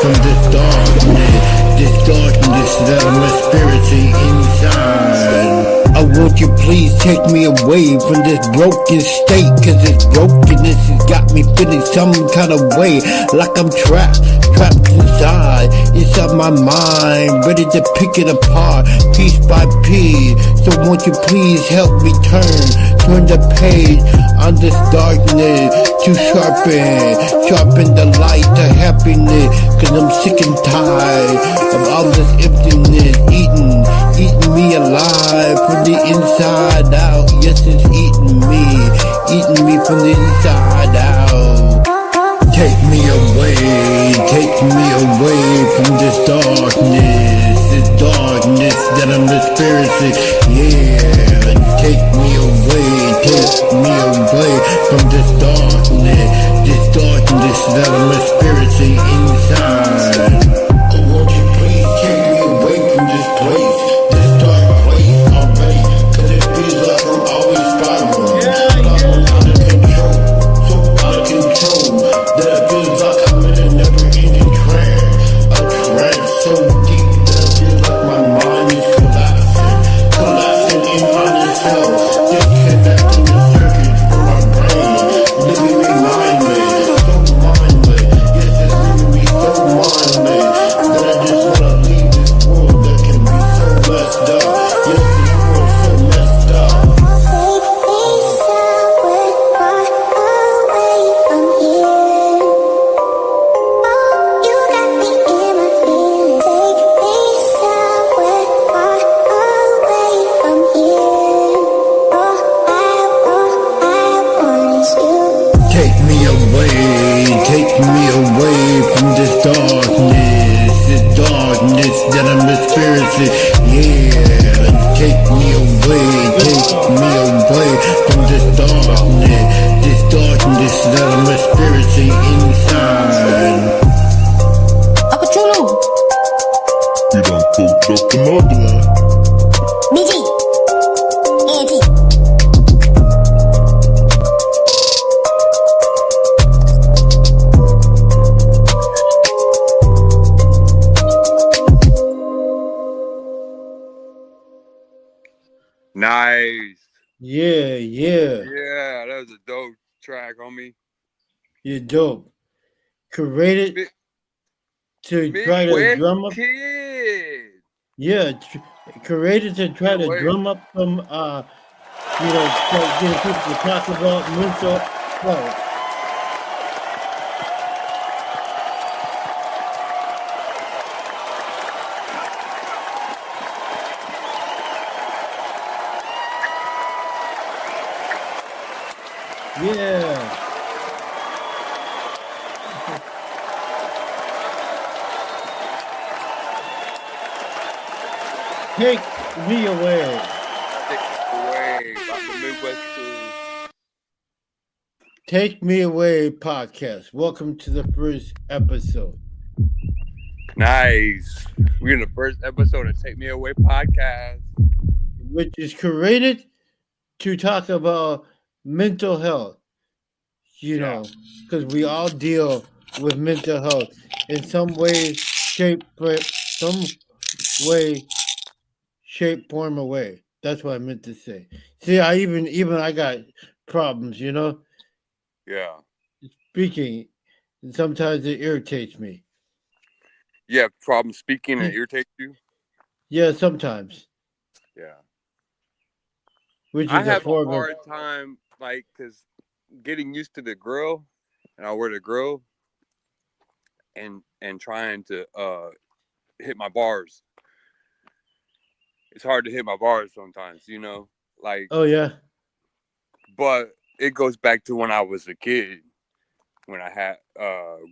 from this darkness that I'm experiencing inside. Won't you please take me away from this broken state? Cause this brokenness has got me feeling some kind of way, like I'm trapped inside my mind, ready to pick it apart, piece by piece. So won't you please help me turn the page on this darkness to sharpen the light to happiness. Cause I'm sick and tired of all this emptiness, eating me alive from the inside out. Yes, it's eating me from the inside out. Take me away from this darkness that I'm experiencing. Yeah, take me away from this darkness that I'm experiencing inside. Oh, won't you please take me away from this place, this dark place already? Cause it feels like I'm always spiraling. I'm out of control, so out of control, that it feels like I'm in a never-ending trance. A trance so deep that it feels like my mind is collapsing in on itself, disconnecting the circuits from my brain, leaving me mindless, so mindless. Yes, it's leaving me so mindless that I just wanna leave this world that can be so messed up. Yes, this world so messed up. Take me away from this darkness that I'm experiencing. Yeah, take me away from this darkness that I'm experiencing inside. Apachulu. You done cooked up another one. BG. Auntie. Nice. Yeah. Yeah, that was a dope track, homie. You're dope. Created Mi- to try to drum up. Kid. Yeah, created to try to Wait. drum up some, getting people to talk about mental health. Yeah. Take me away. About the Midwest Crew. Take Me Away podcast. Welcome to the first episode. Nice. We're in the first episode of Take Me Away podcast, which is created to talk about mental health. Because we all deal with mental health in some way, shape, form, or way. That's what I meant to say. See, I got problems, Yeah. Speaking, and sometimes it irritates me. You have problems speaking and it irritates you? Yeah, sometimes. Yeah. Which is I have a hard time, because getting used to the grill, and I wear the grill, and trying to hit my bars. It's hard to hit my bars sometimes, Oh yeah. But it goes back to when I was a kid, when I had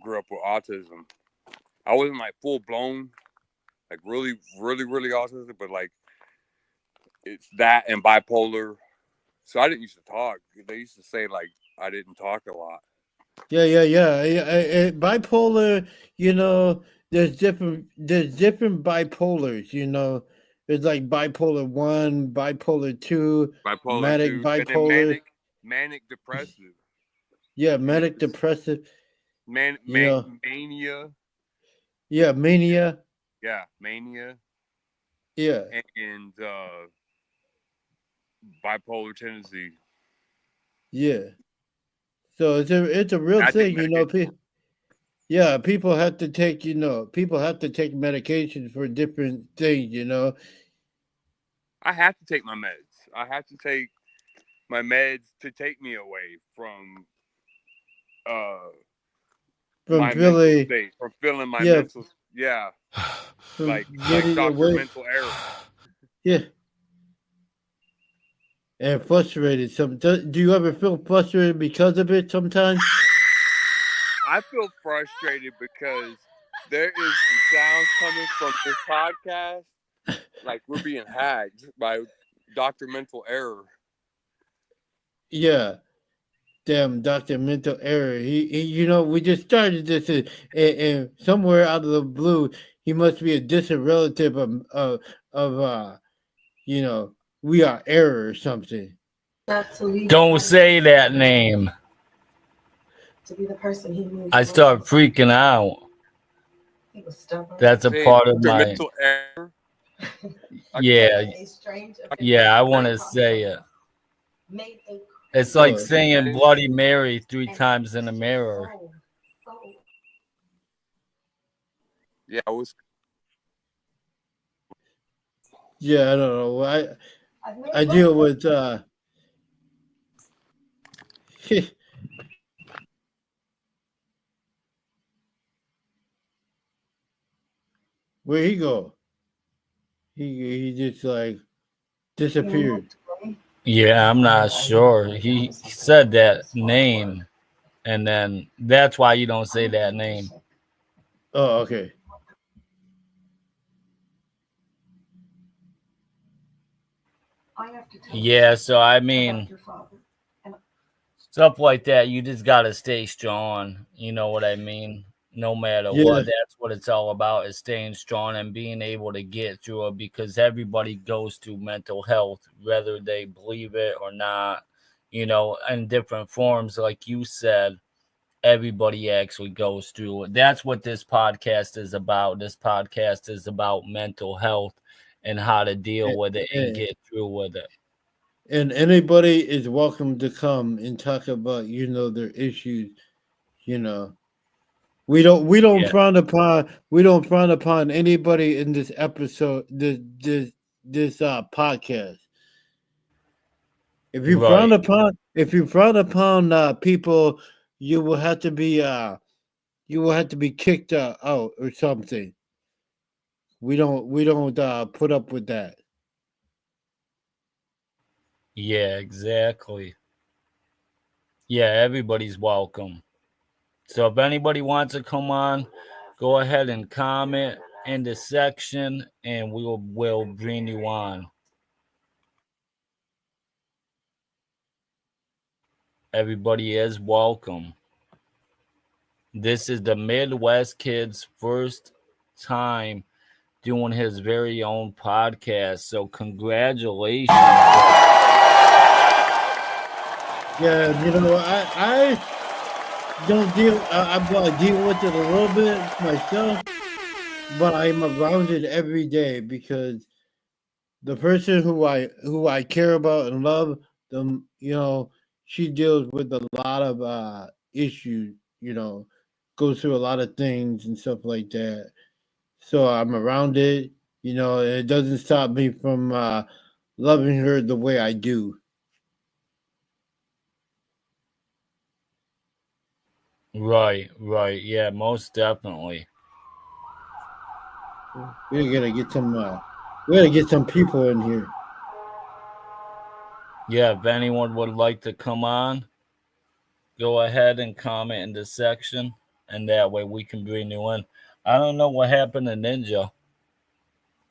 grew up with autism. I wasn't full blown, really, really, really autistic, but it's that and bipolar. So I didn't used to talk. They used to say I didn't talk a lot. Yeah. Bipolar, there's different bipolars, There's like bipolar 1, bipolar 2, bipolar. Manic depressive. Yeah, manic depressive. Mania. Yeah, mania. Yeah, mania Yeah. and bipolar tendency. Yeah. So it's a real I take thing, medication. Yeah, people have to take, people have to take medications for different things. I have to take my meds. I have to take my meds to take me away from uh From my mental feeling, state, from feeling my yeah, mental, yeah, from like getting Doctor away, Mental Error. yeah, and frustrated. Do you ever feel frustrated because of it sometimes? I feel frustrated because there is some sounds coming from this podcast, like we're being hacked by Doctor Mental Error. Yeah. Damn, Dr. Mental Error. We just started this, and somewhere out of the blue, he must be a distant relative of you know, we are error or something. Don't say that name. To be the person he moved. I start freaking out. He was stubborn. That's a Saying part of Dr. my. Mental Error. Yeah, A strange yeah, I want to say it. made a It's like What? saying Bloody Mary 3 times in a mirror. Yeah, I was. Yeah, I don't know. I deal with where he go? He just like disappeared. Yeah, I'm not sure. He said that name, and then that's why you don't say that name. Oh, okay. Yeah, so I mean, stuff like that, you just gotta stay strong. You know what I mean? No matter Yeah, what, that's what it's all about, is staying strong and being able to get through it, because everybody goes through mental health, whether they believe it or not, in different forms. Like you said, everybody actually goes through it. That's what this podcast is about. This podcast is about mental health and how to deal with it and and, get through with it. and anybody is welcome to come and talk about their issues. You know, we don't Yeah, frown upon anybody in this episode, this podcast. right. If you frown upon people, you will have to be kicked out or something. We don't put up with that. Yeah, exactly. Yeah, everybody's welcome. So if anybody wants to come on, go ahead and comment in the section and will bring you on. Everybody is welcome. This is the Midwest Kid's first time doing his very own podcast. So congratulations. Yeah, I don't deal. I deal with it a little bit myself, but I'm around it every day because the person who I care about and love them, she deals with a lot of issues. Goes through a lot of things and stuff like that. So I'm around it. It doesn't stop me from loving her the way I do. Right, right. Yeah, most definitely. We gotta get some. We gotta get some people in here. Yeah, if anyone would like to come on, go ahead and comment in the section, and that way we can bring you in. I don't know what happened to Ninja.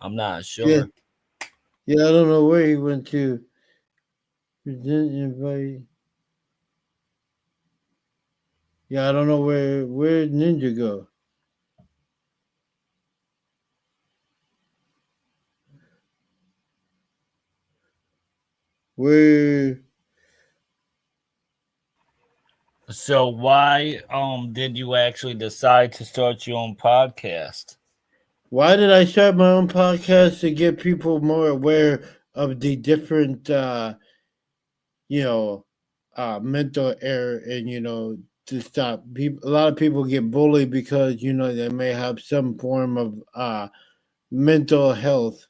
I'm not Yeah, sure. yeah. I don't know where he went to. He didn't invite. Yeah, I don't know where Ninja go. Where So why did you actually decide to start your own podcast? Why did I start my own podcast? To get people more aware of the different, mental error, and to stop people. A lot of people get bullied because they may have some form of mental health.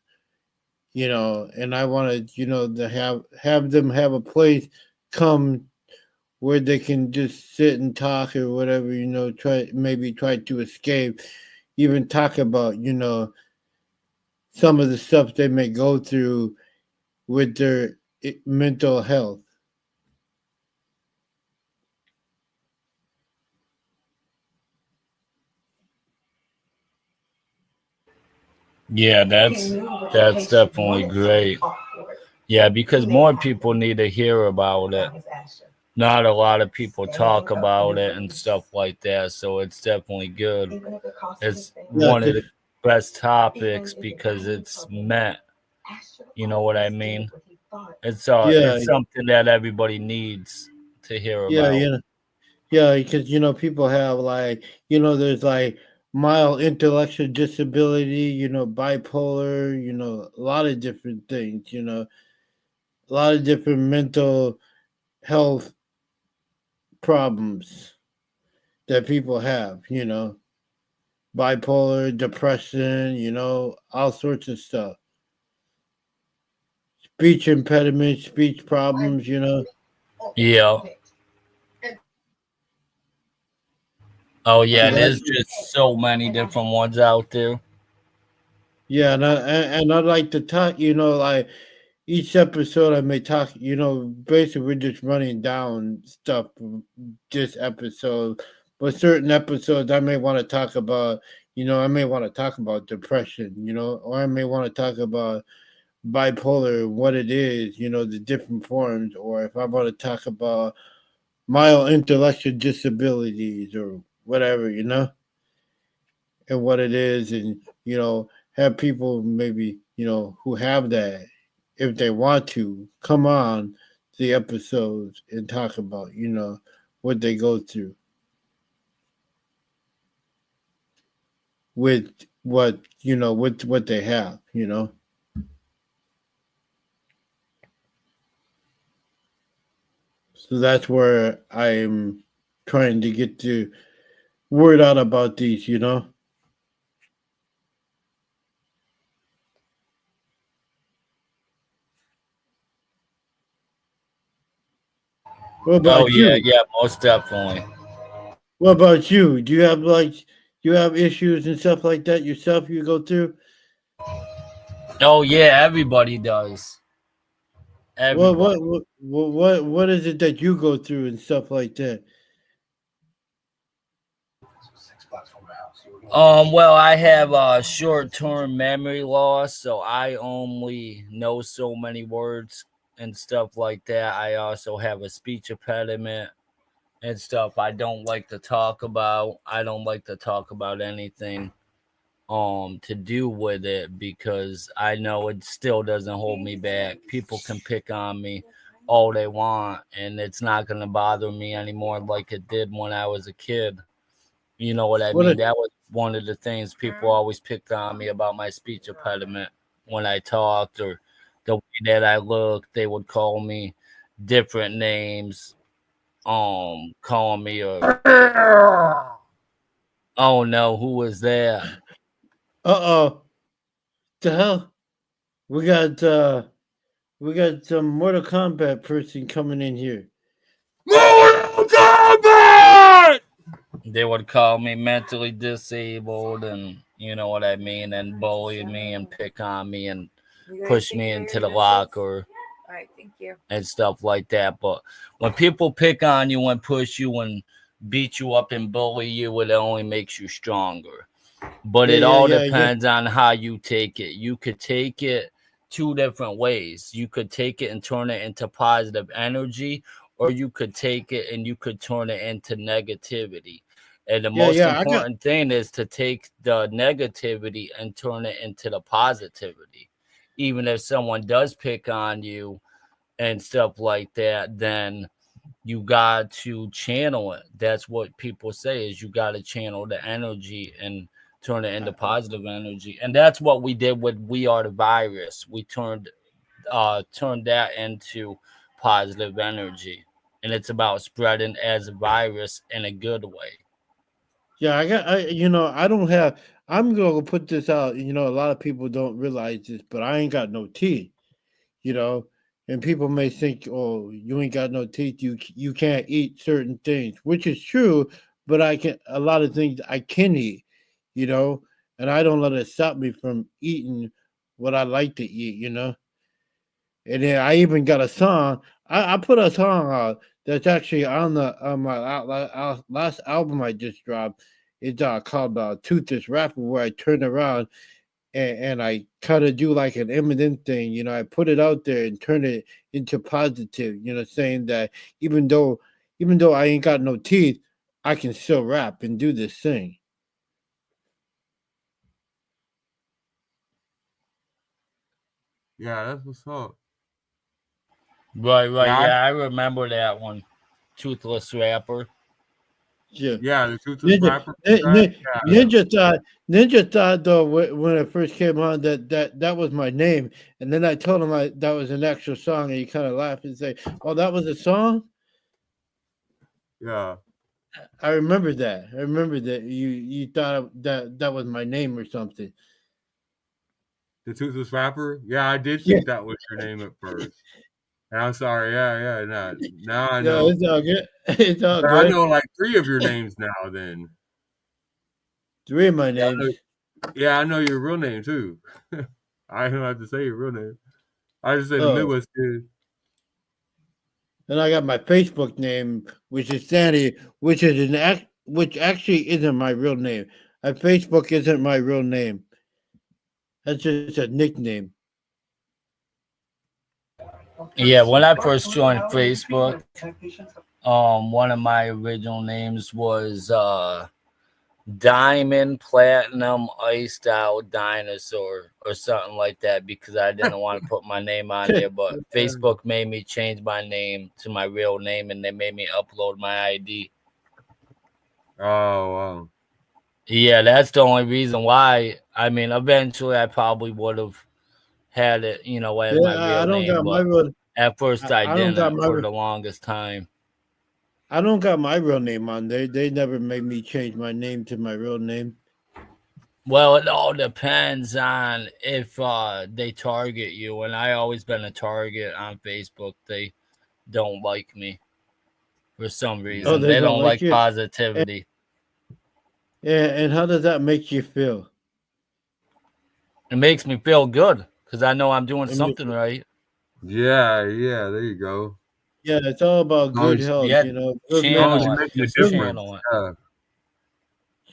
And I wanted to have them have a place come where they can just sit and talk or whatever. Try to escape, even talk about some of the stuff they may go through with their mental health. Yeah, that's definitely great. Yeah, because more people need to hear about it. Not a lot of people talk about it and stuff like that, so it's definitely good. It's one of the best topics because it's meant. You know what I mean? It's something that everybody needs to hear about. Because people have there's mild intellectual disability, bipolar, a lot of different things, a lot of different mental health problems that people have, bipolar, depression, all sorts of stuff. Speech impediments, speech problems, Yeah. Oh yeah, there's just so many different ones out there. Yeah, and I'd like to talk, each episode I may talk, basically we're just running down stuff from this episode. But certain episodes I may want to talk about, I may want to talk about depression, or I may want to talk about bipolar, what it is, the different forms, or if I want to talk about mild intellectual disabilities or whatever, and what it is, and have people maybe who have that, if they want to, come on the episodes and talk about what they go through with what with what they have. So that's where I'm trying to get the word out about these. What about you? Yeah, most definitely. What about you? Do you have issues and stuff like that yourself you go through? Oh yeah, everybody does. Everybody. What is it that you go through and stuff like that? Well, I have short-term memory loss, so I only know so many words and stuff like that. I also have a speech impediment and stuff I don't like to talk about. I don't like to talk about anything to do with it because I know it still doesn't hold me back. People can pick on me all they want and it's not going to bother me anymore like it did when I was a kid. You know what I mean? That was one of the things people always picked on me about my speech impediment when I talked or the way that I looked. They would call me different names, call me a. Oh no, who was that? Uh-oh. The hell? We got some Mortal Kombat person coming in here. Mortal Kombat! They would call me mentally disabled and you know what I mean, and bully me and pick on me and push me into the locker. All right, thank you. And stuff like that. But when people pick on you and push you and beat you up and bully you, it only makes you stronger. But it all depends on how you take it. You could take it two different ways. You could take it and turn it into positive energy, or you could take it and you could turn it into negativity. And the most important thing is to take the negativity and turn it into the positivity. Even if someone does pick on you and stuff like that, then you got to channel it. That's what people say is you got to channel the energy and turn it into positive energy. And that's what we did with We Are the Virus. We turned that into positive energy. And it's about spreading as a virus in a good way. Yeah, I don't have. I'm gonna put this out. A lot of people don't realize this, but I ain't got no teeth. You know, and people may think, "Oh, you ain't got no teeth. You can't eat certain things," which is true. But I can a lot of things I can eat. You know, and I don't let it stop me from eating what I like to eat. And then I even got a song. I put a song out that's actually on my last album I just dropped. It's called "Toothless Rapper," where I turn around and I kind of do like an Eminem thing. I put it out there and turn it into positive. Saying that even though I ain't got no teeth, I can still rap and do this thing. Yeah, that's what's up. Right. Yeah, I remember that one. Toothless Rapper. Yeah. The Toothless Ninja, Rapper. Ninja thought though when it first came on that was my name, and then I told him that was an actual song, and he kind of laughed and say, "Oh, that was a song." Yeah. I remember that. I remember that you thought that was my name or something. The Toothless Rapper. Yeah, I did Yeah. think that was your name at first. And I'm sorry. Yeah. Now I No, know. it's all good. It's all I good. know like 3 of your names now. Then. 3 of my names. I know your real name too. I don't have to say your real name. I just say the Midwest kid. And I got my Facebook name, which is Sandy, which actually isn't my real name. Facebook isn't my real name. That's just a nickname. Yeah, when I first joined Facebook, one of my original names was Diamond Platinum Iced Out Dinosaur or something like that because I didn't want to put my name on there. But Facebook made me change my name to my real name and they made me upload my ID. Oh, wow. Yeah, that's the only reason why. I mean, eventually I probably would have had it, as my real name. But at first I didn't for the longest time. I don't got my real name on there. They never made me change my name to my real name. Well, it all depends on if they target you. And I always been a target on Facebook. They don't like me for some reason. They don't like positivity. And how does that make you feel? It makes me feel good because I know I'm doing something right. Yeah, there you go. Yeah, it's all about good health, good channel makes you different.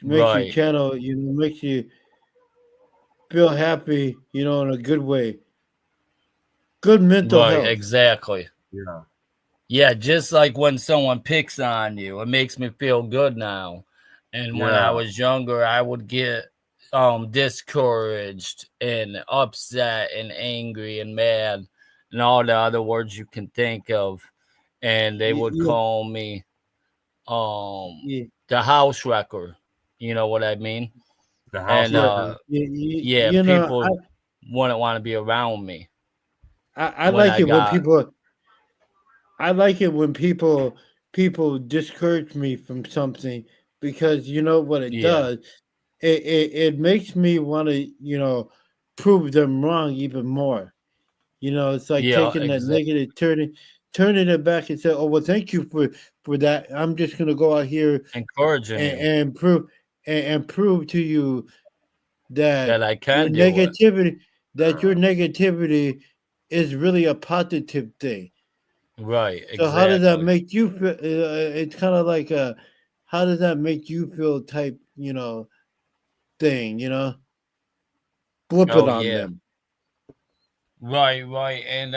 Makes you channel, makes you feel happy, in a good way. Good mental health. Exactly. Yeah. Yeah, just like when someone picks on you, it makes me feel good now. And when I was younger, I would get discouraged and upset and angry and mad and all the other words you can think of. And they would call me the house wrecker. You know what I mean? The house wrecker. People wouldn't want to be around me. I like it when people discourage me from something because you know what it does. It makes me want to prove them wrong even more. It's like taking that negative, turning it back and say, "Oh well, thank you for that. I'm just gonna go out here encouraging and prove to you that I can your negativity is really a positive thing." Right. So how does that make you feel? It's kind of like how does that make you feel type thing, flip it on them. Right. And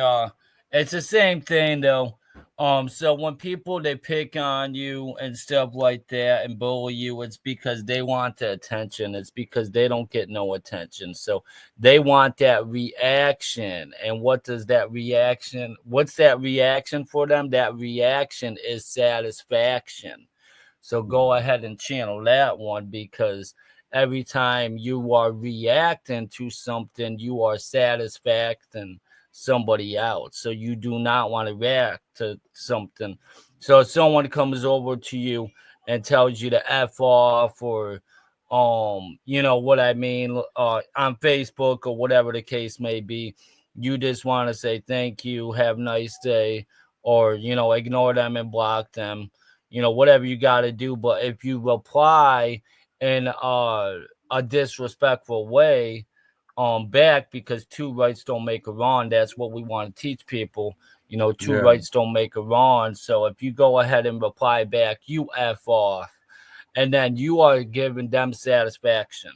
it's the same thing though So when people they pick on you and stuff like that and bully you, it's because they want the attention. It's because they don't get no attention. So they want that reaction. And what's that reaction for them? That reaction is satisfaction. So go ahead and channel that one, because every time you are reacting to something, you are satisfying somebody else. So you do not want to react to something. So if someone comes over to you and tells you to F off, or you know what I mean, on Facebook or whatever the case may be, you just want to say thank you, have a nice day, or you know, ignore them and block them, you know, whatever you got to do. But if you reply in a disrespectful way back, because two rights don't make a wrong, that's what we want to teach people, you know, two rights don't make a wrong. So if you go ahead and reply back, you F off, and then you are giving them satisfaction.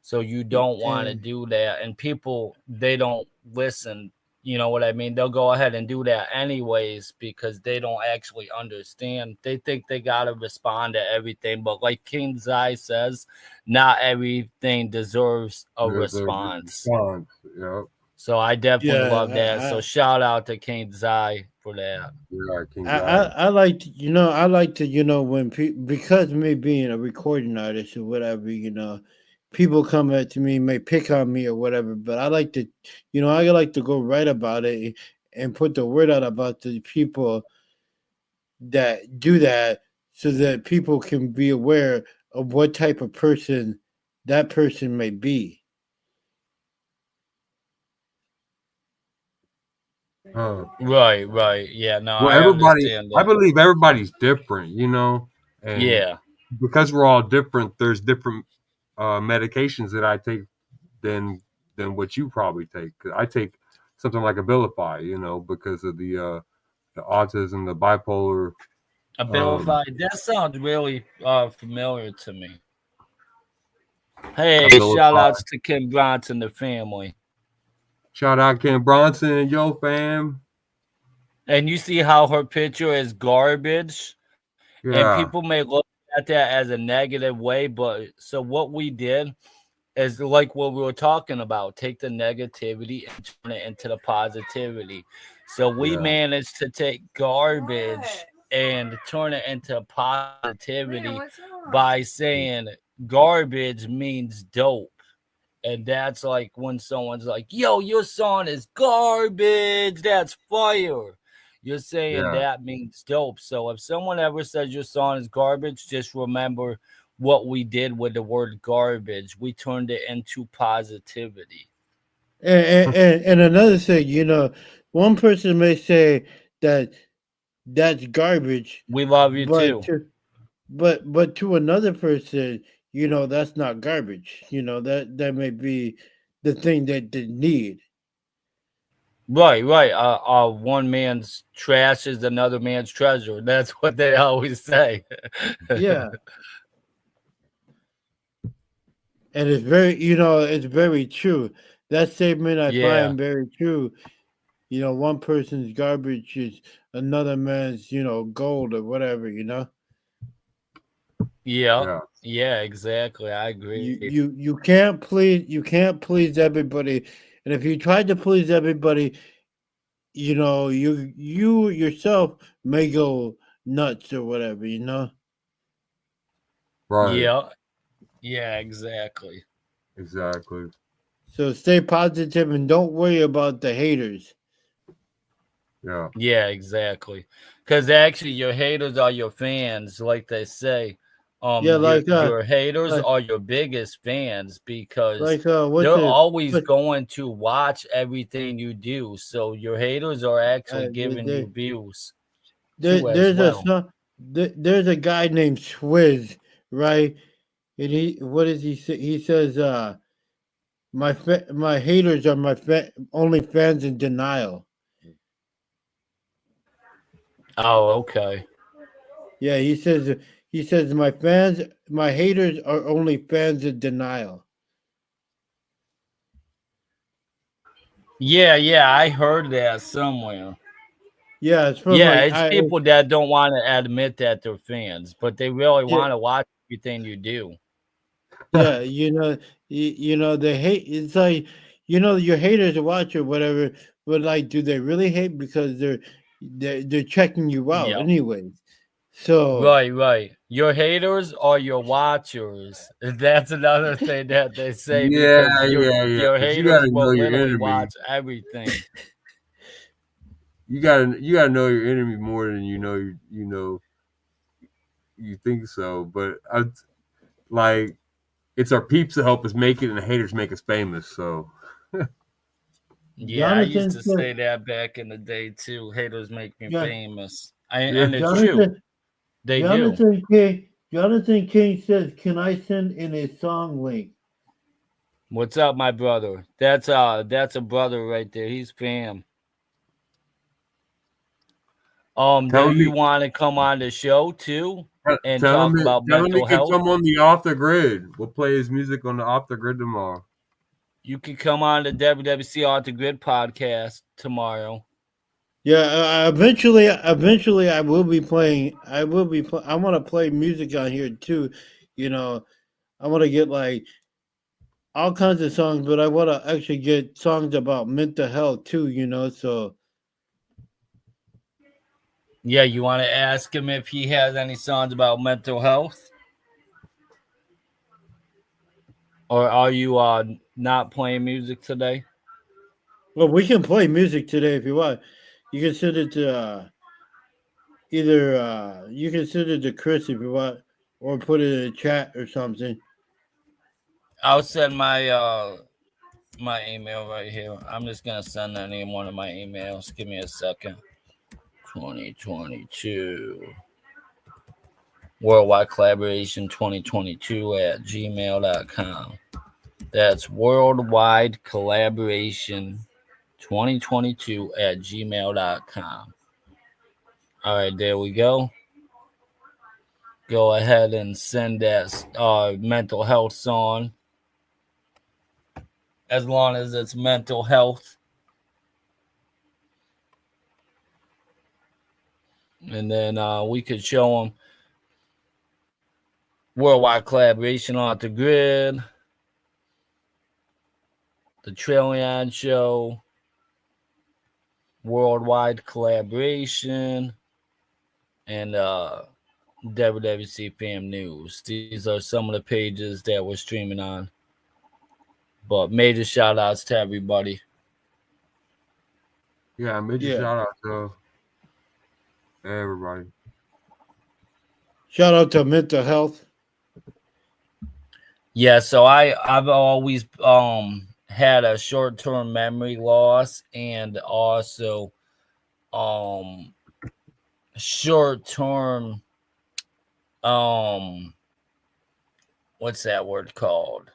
So you don't want to do that. And people, they don't listen. You know what I mean? They'll go ahead and do that anyways, because they don't actually understand. They think they got to respond to everything. But like King Zai says, not everything deserves a response. Yep. So I definitely love that. So shout out to King Zai for that. Yeah, King Zai. I like to, I like to, when because me being a recording artist or whatever, people come up to me, may pick on me or whatever, but I like to, I like to go write about it and put the word out about the people that do that, so that people can be aware of what type of person that person may be. Right. Yeah, no, well, I believe everybody's different, and yeah, because we're all different, there's different medications that I take than what you probably take. 'Cause I take something like Abilify, because of the autism, the bipolar. Abilify. That sounds really familiar to me. Hey, Abilify. shout outs to Kim Bronson, the family. Shout out Kim Bronson, yo fam. And you see how her picture is garbage? Yeah. And people may look at that as a negative way, but so what we did is like what we were talking about, take the negativity and turn it into the positivity. So we managed to take garbage and turn it into positivity by saying garbage means dope. And that's like when someone's like, yo, your song is garbage, that's fire. You're saying that means dope. So if someone ever says your song is garbage, just remember what we did with the word garbage. We turned it into positivity. And another thing, one person may say that that's garbage. We love you too. But to another person, that's not garbage. That may be the thing that they need. Right. One man's trash is another man's treasure. That's what they always say. Yeah. And it's very true. That statement I find very true. One person's garbage is another man's, gold or whatever, Yeah, exactly. I agree. You can't please everybody. And if you try to please everybody, you yourself may go nuts or whatever, Right. Yeah, exactly. So stay positive and don't worry about the haters. Yeah, exactly. Because actually, your haters are your fans, like they say. Your haters are your biggest fans, because they're always going to watch everything you do. So your haters are actually giving you views. There's a guy named Swizz, right? And what does he say? He says, my haters are my only fans in denial. Oh, okay. Yeah, he says my haters are only fans in denial. Yeah, I heard that somewhere. Yeah, it's from Yeah, like it's people that don't want to admit that they're fans, but they really Yeah. want to watch everything you do. Yeah, you know they hate. It's like your haters watch or whatever, but like, do they really hate because they're checking you out Yeah. anyways? So Right. Your haters are your watchers. That's another thing that they say Yeah, because yeah. your 'Cause you haters gotta know will your literally enemy. watch everything. You gotta know your enemy more than you think so. But like it's our peeps that help us make it, and the haters make us famous. So Yeah, I used Jonathan to said, say that back in the day too. Haters make me yeah, famous, yeah, and it's true. They do. Jonathan King says, "Can I send in a song link?" What's up, my brother? That's a brother right there. He's fam. Do tell you me, want to come on the show too and tell him, talk about tell him he mental can health? come on the Off the Grid. We'll play his music on the Off the Grid tomorrow. You can come on the WWC Off the Grid podcast tomorrow. Yeah, eventually, I will be playing. I want to play music on here too. You know, I want to get like all kinds of songs, but I want to actually get songs about mental health too. So Yeah, you want to ask him if he has any songs about mental health? Or are you not playing music today? well, we can play music today if you want. You can send it to either you can send it to Chris if you want, or put it in a chat or something. I'll send my my email right here. I'm just gonna send that in one of my emails. Give me a second. 2022 Worldwide Collaboration 2022 at gmail.com. That's Worldwide Collaboration 2022 at gmail.com. All right, there we go. Go ahead and send that mental health song. As long as it's mental health. And then we could show them Worldwide Collaboration Off the Grid, The Trillion Show, Worldwide Collaboration, and WWC Fam News. These are some of the pages that we're streaming on. But major shout outs to everybody. Yeah, major shout out to everybody. Shout out to mental health. Yeah, so I've always had a short-term memory loss and also short-term what's that word called?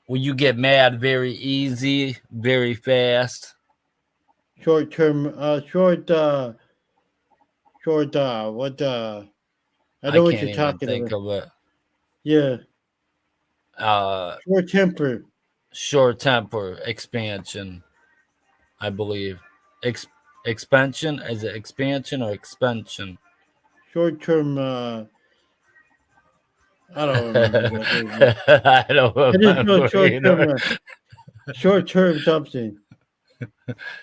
When you get mad very easy, very fast. Short-term what I know what you're talking think about. of it. Yeah. Short temper expansion, I believe. Expansion, is it expansion or expansion? Short-term I don't remember. I don't remember. Short-term something.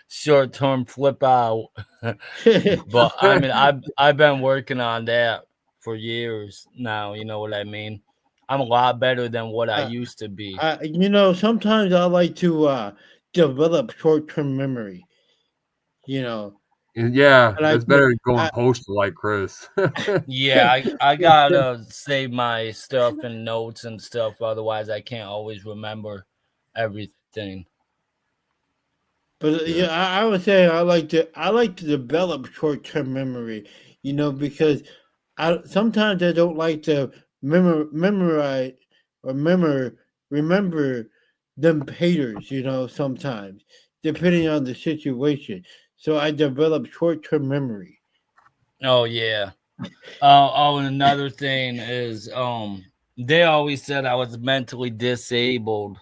Short-term flip out. But I mean, I've been working on that for years now. You know what I mean? I'm a lot better than what I used to be. Sometimes I like to develop short-term memory. Yeah, it's better than going postal like Chris. Yeah, I gotta save my stuff and notes and stuff. Otherwise, I can't always remember everything. But yeah, I would say I like to develop short-term memory. Because sometimes I don't like to memorize or remember them haters. Sometimes depending on the situation. So I develop short-term memory. Oh yeah. And another thing is they always said I was mentally disabled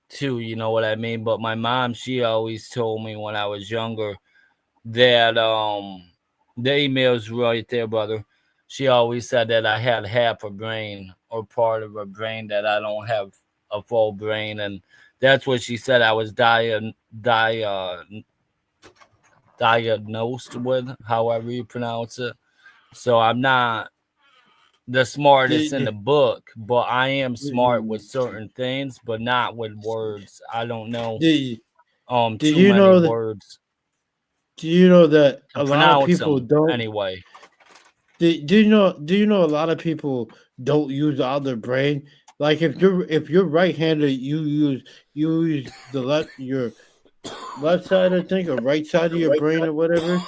too, you know what I mean? But my mom, she always told me when I was younger, that the email's right there, brother. She always said that I had half a brain or part of a brain, that I don't have a full brain, and that's what she said I was diagnosed with, however you pronounce it. So I'm not the smartest in the book, but I am smart with certain things, but not with words. I don't know Do too you many know that? words Do you know that to a lot of pronounce people them don't? anyway. Do you know? Do you know a lot of people don't use all their brain? Like if you're right-handed, you use your left side, I think, or right side of your brain or whatever.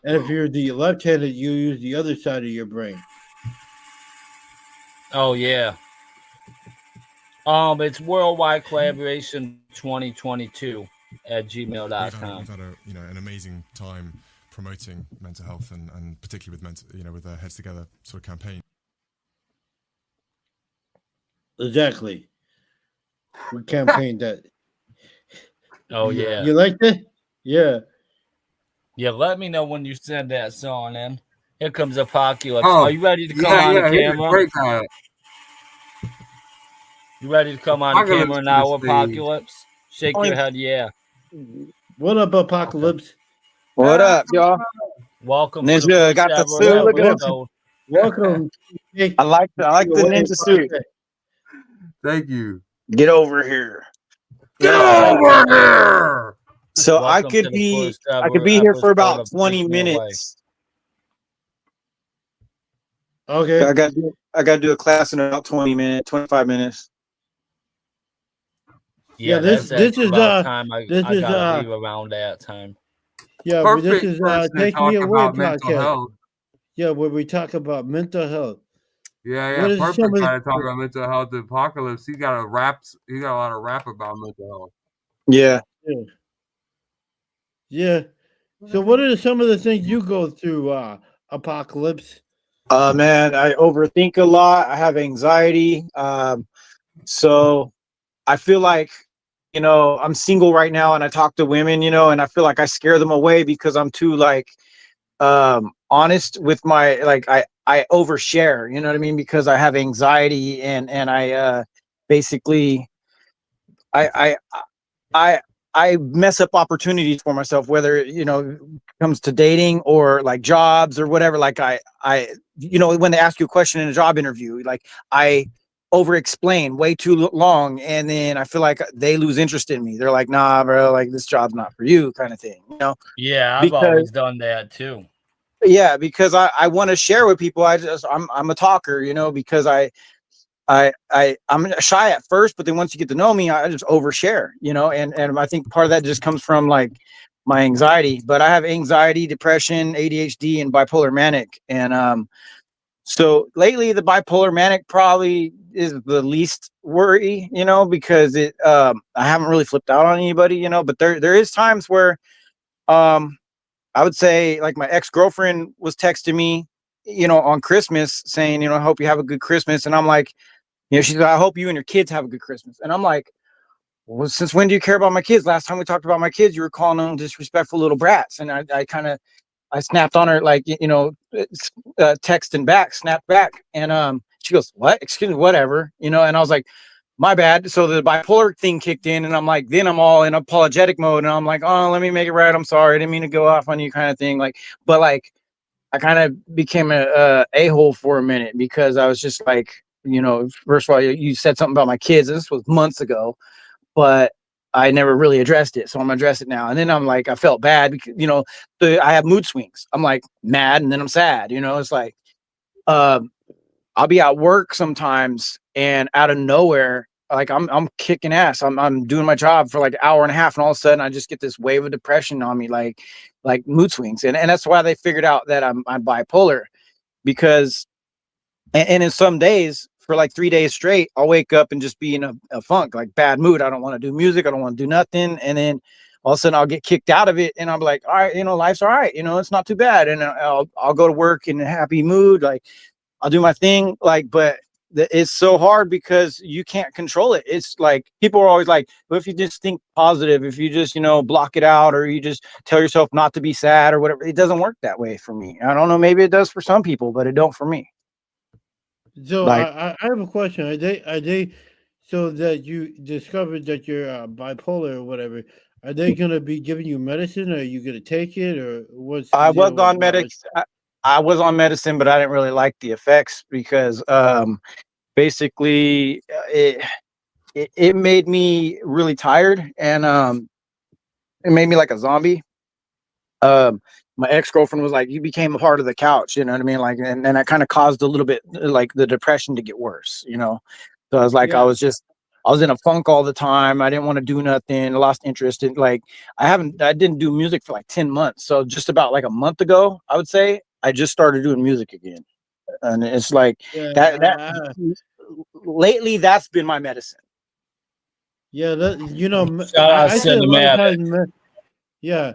And if you're the left-handed, you use the other side of your brain. Oh yeah. It's Worldwide Collaboration 2022 at gmail.com. We've had an amazing time promoting mental health and particularly with the Heads Together sort of campaign. Exactly. We campaigned that. Oh yeah. You like that? Yeah. Yeah, let me know when you send that song in. Here comes Apocalypse. Oh, Are you ready to come on the he's a camera? great guy. You ready to come on the camera now, Apocalypse? Shake your head, yeah. What up, Apocalypse? What up, y'all? Welcome. Ninja got the suit. Look at him. Welcome. I like the ninja suit. Thank you. Get over here. Get over here. So Welcome I could to the be first ever here for episode about of 20 Take Me Away. minutes. Okay. I got to do a class in about 20 minutes, 25 minutes. Yeah, this is time I this is gotta leave around that time. Yeah, but Perfect this is person to Take talk Me Away about mental podcast. health. Yeah, where we talk about mental health. Yeah, What is perfect some of guy the- to talk about mental health. The Apocalypse. He got a lot of rap about mental health. Yeah. Yeah. So what are some of the things you go through, Apocalypse? Man, I overthink a lot. I have anxiety. So I feel like, I'm single right now and I talk to women, and I feel like I scare them away because I'm too honest with my, I overshare, you know what I mean? Because I have anxiety and I basically, I mess up opportunities for myself, whether, it comes to dating or like jobs or whatever. Like I when they ask you a question in a job interview, like I over explain way too long. And then I feel like they lose interest in me. They're like, nah, bro, like this job's not for you kind of thing, Yeah, I've always done that too. Yeah, because I want to share with people. I'm a talker, because I'm shy at first, but then once you get to know me, I just overshare, and I think part of that just comes from like my anxiety. But I have anxiety, depression, ADHD, and bipolar manic. And so lately the bipolar manic probably is the least worry, because I haven't really flipped out on anybody, but there is times where I would say like my ex-girlfriend was texting me, on Christmas saying, I hope you have a good Christmas. And I'm like, she's like, I hope you and your kids have a good Christmas. And I'm like, well, since when do you care about my kids? Last time we talked about my kids, you were calling them disrespectful little brats. And I snapped on her, like, texting back, snapped back. And she goes, what? Excuse me, whatever, and I was like, my bad. So the bipolar thing kicked in and I'm like, then I'm all in apologetic mode. And I'm like, oh, let me make it right. I'm sorry. I didn't mean to go off on you kind of thing. But I kind of became a hole for a minute because I was just like, first of all, you said something about my kids. This was months ago, but I never really addressed it. So I'm gonna address it now. And then I'm like, I felt bad because, I have mood swings. I'm like mad and then I'm sad, it's like, I'll be at work sometimes and out of nowhere, like I'm kicking ass. I'm doing my job for like an hour and a half, and all of a sudden I just get this wave of depression on me, like mood swings. And that's why they figured out that I'm bipolar, because and in some days for like 3 days straight, I'll wake up and just be in a funk, like bad mood. I don't want to do music. I don't want to do nothing. And then all of a sudden I'll get kicked out of it and I'm like, all right, life's all right. It's not too bad. And I'll go to work in a happy mood. Like I'll do my thing. But it's so hard because you can't control it. It's like people are always like, well, if you just think positive, if you just, block it out, or you just tell yourself not to be sad or whatever, it doesn't work that way for me. I don't know, maybe it does for some people, but it don't for me. So Like, I have a question. Are they so that you discovered that you're bipolar or whatever? Are they gonna be giving you medicine, or are you gonna take it, or what's the I was deal on about it? I was on medicine, but I didn't really like the effects because basically it made me really tired, and it made me like a zombie. My ex-girlfriend was like, you became a part of the couch, you know what I mean? Like, and that kind of caused a little bit like the depression to get worse, So I was like, I Yeah, was in a funk all the time. I didn't want to do nothing. I lost interest in, like, I didn't do music for like 10 months. So just about like a month ago, I would say, I just started doing music again. And it's like yeah, that lately, that's been my medicine. yeah. Shout out I say a lot of cinematic. times, yeah.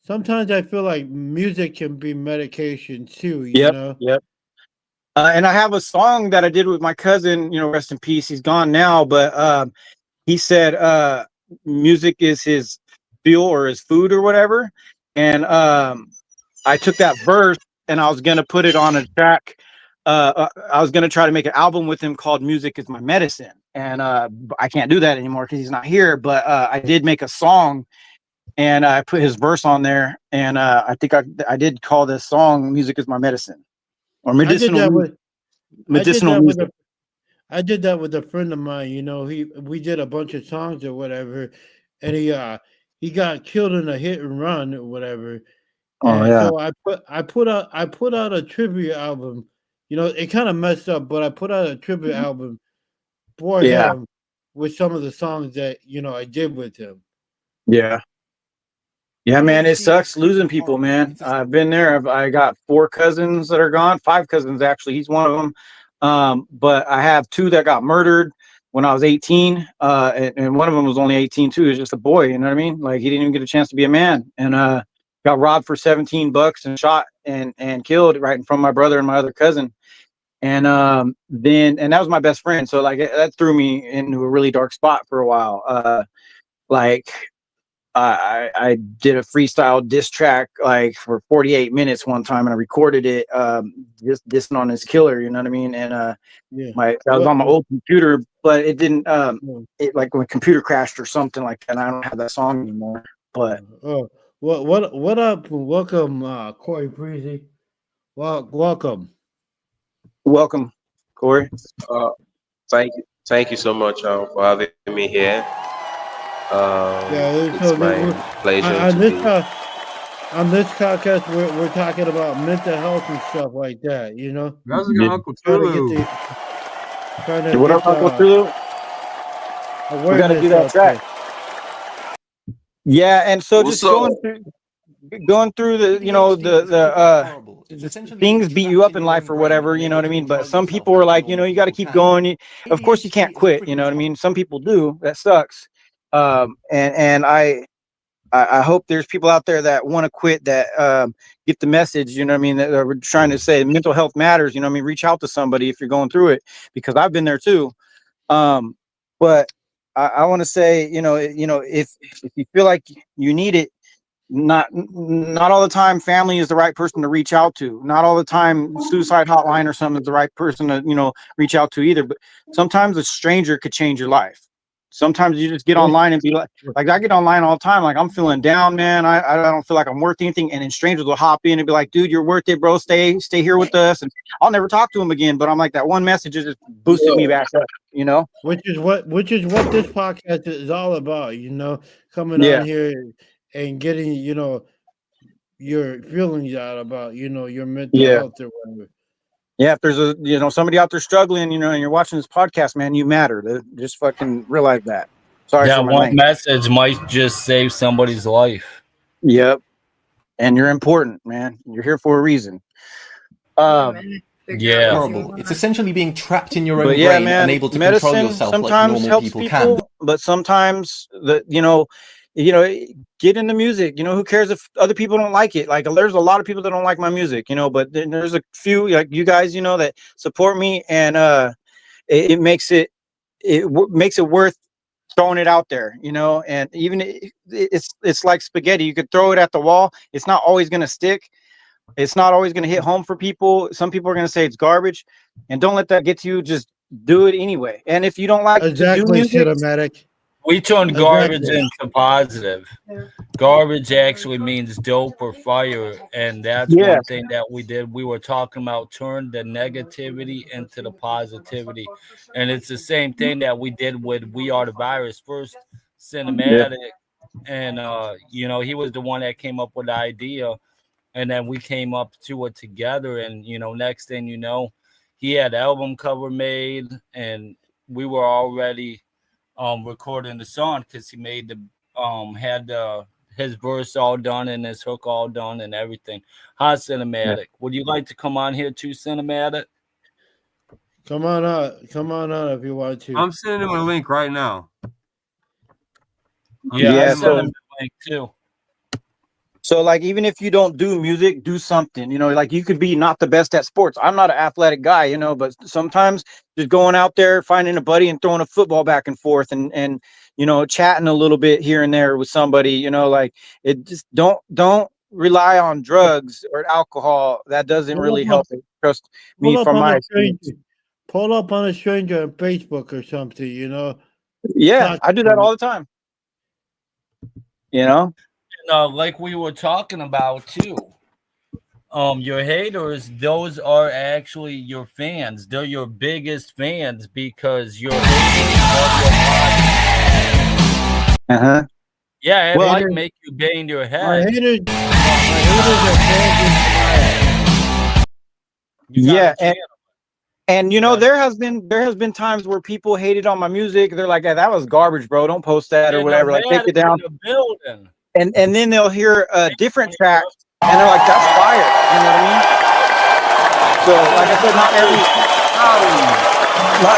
Sometimes I feel like music can be medication too. Yep. And I have a song that I did with my cousin, rest in peace. He's gone now, but he said music is his fuel or his food or whatever. And I took that verse and I was going to put it on a track. I was going to try to make an album with him called Music is My Medicine. And I can't do that anymore because he's not here. But I did make a song, and I put his verse on there. And I think I did call this song Music is My Medicine, or I did that with medicinal music. I did that with a friend of mine. We did a bunch of songs or whatever, and he got killed in a hit and run or whatever. Oh And yeah. so I put out a tribute album. It kind of messed up, but I put out a tribute album for Yeah. him with some of the songs that I did with him. Yeah. Yeah, man, it sucks losing people, man. I've been there. I got 4 cousins that are gone, 5 cousins actually. He's one of them. But I have 2 that got murdered when I was 18. And one of them was only 18 too. He was just a boy, you know what I mean? Like, he didn't even get a chance to be a man. And got robbed for $17 and shot and killed right in front of my brother and my other cousin. And then that was my best friend. So like that threw me into a really dark spot for a while. Like I did a freestyle diss track like for 48 minutes one time, and I recorded it just dissing on his killer, you know what I mean? And Yeah. that was on my old computer, but it didn't it, like, when computer crashed or something like that, I don't have that song anymore. But what up? Welcome, Corey Breezy. Welcome. Welcome, Corey. Thank you so much for having me here. It's my pleasure to be. On this podcast, we're talking about mental health and stuff like that. How's it going, Uncle Tulu? What up, Uncle Tulu? We gotta do that track. Yeah, and so just going through the things beat you up in life or whatever, you know what I mean? But some people are like, you got to keep going. Of course you can't quit, you know what I mean? Some people do. That sucks. And I hope there's people out there that want to quit, that get the message, you know what I mean, that we're trying to say mental health matters, you know what I mean? Reach out to somebody if you're going through it, because I've been there too. But I want to say, if you feel like you need it, not all the time family is the right person to reach out to. Not all the time suicide hotline or something is the right person to reach out to either. But sometimes a stranger could change your life. Sometimes you just get online and be like I get online all the time, like, I'm feeling down, man. I don't feel like I'm worth anything, and then strangers will hop in and be like, dude, you're worth it, bro. Stay here with us. And I'll never talk to them again, but I'm like, that one message just boosted me back up, Which is what this podcast is all about, coming on here and getting, your feelings out about, your mental health or whatever. Yeah, if there's somebody out there struggling, and you're watching this podcast, man, you matter. Just fucking realize that. Sorry that for my one language. message might just save somebody's life. Yep. And you're important, man. You're here for a reason. Yeah. Horrible. It's essentially being trapped in your own But brain, unable to control yourself like sometimes normal people can. But sometimes get into music. Who cares if other people don't like it? Like, there's a lot of people that don't like my music, but then there's a few like you guys, that support me, and it makes it makes it worth throwing it out there, you know. And even it's like spaghetti. You could throw it at the wall. It's not always going to stick. It's not always going to hit home for people. Some people are going to say it's garbage, and don't let that get to you. Just do it anyway. And if you don't like to do music, cinematic. We turned garbage into positive. Garbage actually means dope or fire, and that's one thing that we did. We were talking about turn the negativity into the positivity, and it's the same thing that we did with We Are the Virus. First, cinematic, and you know, he was the one that came up with the idea, and then we came up to it together. And you know, next thing you know, he had album cover made, and we were already recording the song because he made the had his verse all done and his hook all done and everything. Hi, Cinematic. Would you like to come on here too, Cinematic? Come on up if you want to. I'm sending him a link right now. I sent him the link too. So like, even if you don't do music, do something, you know, like you could be not the best at sports. I'm not an athletic guy, you know, but sometimes just going out there, finding a buddy and throwing a football back and forth and, you know, chatting a little bit here and there with somebody, you know, like it just don't rely on drugs or alcohol. That doesn't really help it. Trust me from my experience. Pull up on a stranger on Facebook or something, you know. Yeah, I do that all the time. You know? Like we were talking about too, your haters, those are actually your fans. They're your biggest fans because you're yeah, it might make you bang your head. My haters are fans. Yeah, and you know, there has been times where people hated on my music. They're like, "Hey, that was garbage, bro. Don't post that or whatever. Like, take it down." And then they'll hear a different track and they're like, "That's fire." You know what I mean? So, like I said, not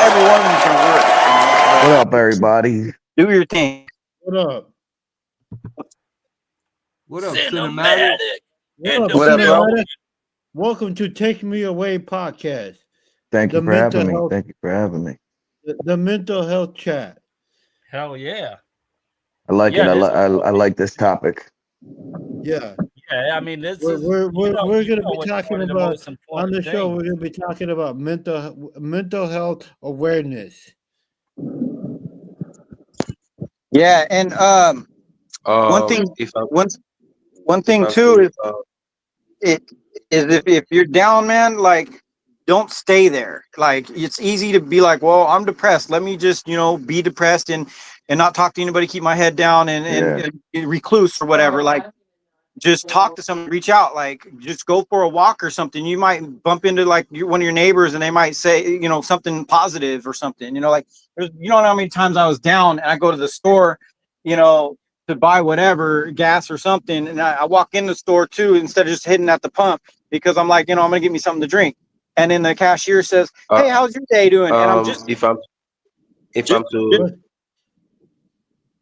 every one of them can work. What up, everybody? Do your thing. What up? What up, Cinematic? What up, bro? Welcome to Take Me Away podcast. Thank you for having me. Thank you for having me. The mental health chat. Hell yeah. I like it. I like this topic. Yeah. Yeah, I mean, this we're going to be talking about on the show. We're going to be talking about mental health awareness. Yeah, and one thing too is if you're down, man, like don't stay there. Like it's easy to be like, well, I'm depressed. Let me just, you know, be depressed and not talk to anybody, keep my head down and recluse or whatever. Like just talk to someone, reach out, like just go for a walk or something. You might bump into like one of your neighbors and they might say, you know, something positive or something, you know, like there's, you don't know how many times I was down and I go to the store, you know, to buy whatever gas or something. And I walk in the store too, instead of just hitting at the pump because I'm like, you know, I'm going to get me something to drink. And then the cashier says, "Hey, how's your day doing?" And I'm just,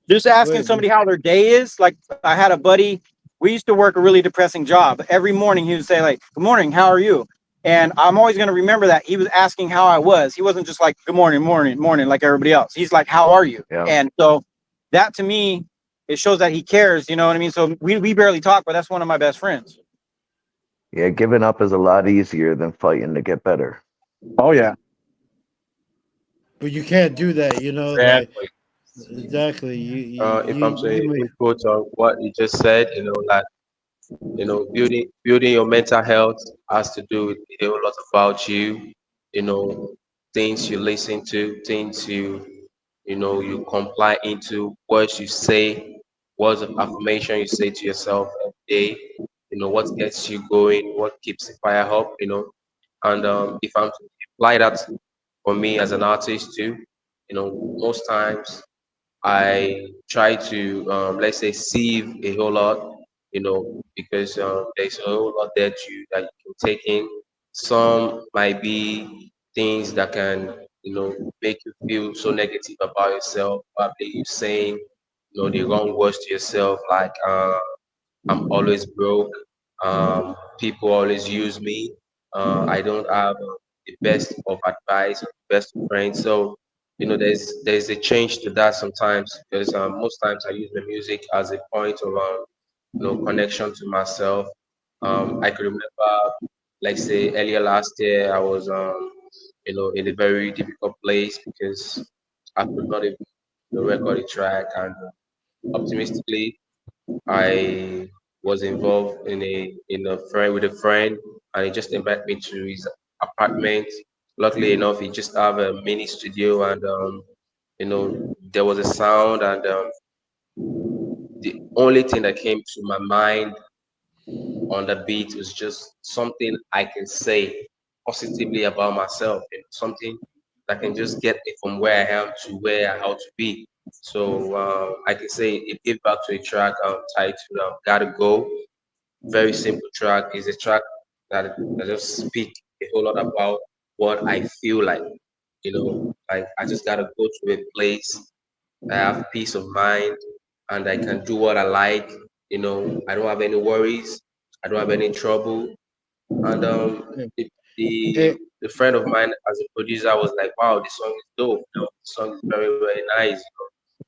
just asking somebody how their day is. Like I had a buddy, we used to work a really depressing job. Every morning he would say like, "Good morning, how are you?" And I'm always going to remember that he was asking how I was. He wasn't just like, "Good morning, morning," like everybody else. He's like, "How are you?" Yeah. And so that to me, it shows that he cares. You know what I mean? So we barely talk, but that's one of my best friends. Yeah, giving up is a lot easier than fighting to get better. Oh yeah. But you can't do that, you know. Exactly. Like, exactly. If I'm saying quote on what you just said, you know, like, you know, building your mental health has to do with a lot about you, you know, things you listen to, things you know, you comply into, words you say, words of affirmation you say to yourself every day, you know, what gets you going, what keeps the fire up, you know. And if I'm to apply that for me as an artist too, you know, most times I try to let's say sieve a whole lot, you know, because there's a whole lot there that you can take in. Some might be things that can, you know, make you feel so negative about yourself. Probably you saying, you know, the wrong words to yourself, like I'm always broke. People always use me. I don't have the best of advice, best of friends. So there's a change to that sometimes because most times I use the music as a point of connection to myself. I could remember, like say earlier last year, I was in a very difficult place because I could not even record a track, and optimistically I was involved in a friend with a friend, and he just invited me to his apartment. Luckily enough, he just have a mini studio, and there was a sound, and the only thing that came to my mind on the beat was just something I can say positively about myself, and something that can just get me from where I am to where I ought to be. So I can say it gave back to a track titled "Gotta Go." Very simple track. Is a track that just speak a whole lot about what I feel like. Like I just gotta go to a place. I have peace of mind, and I can do what I like. I don't have any worries. I don't have any trouble. And the, the Eh, the friend of mine as a producer was like, "Wow, this song is dope. The song is very very nice.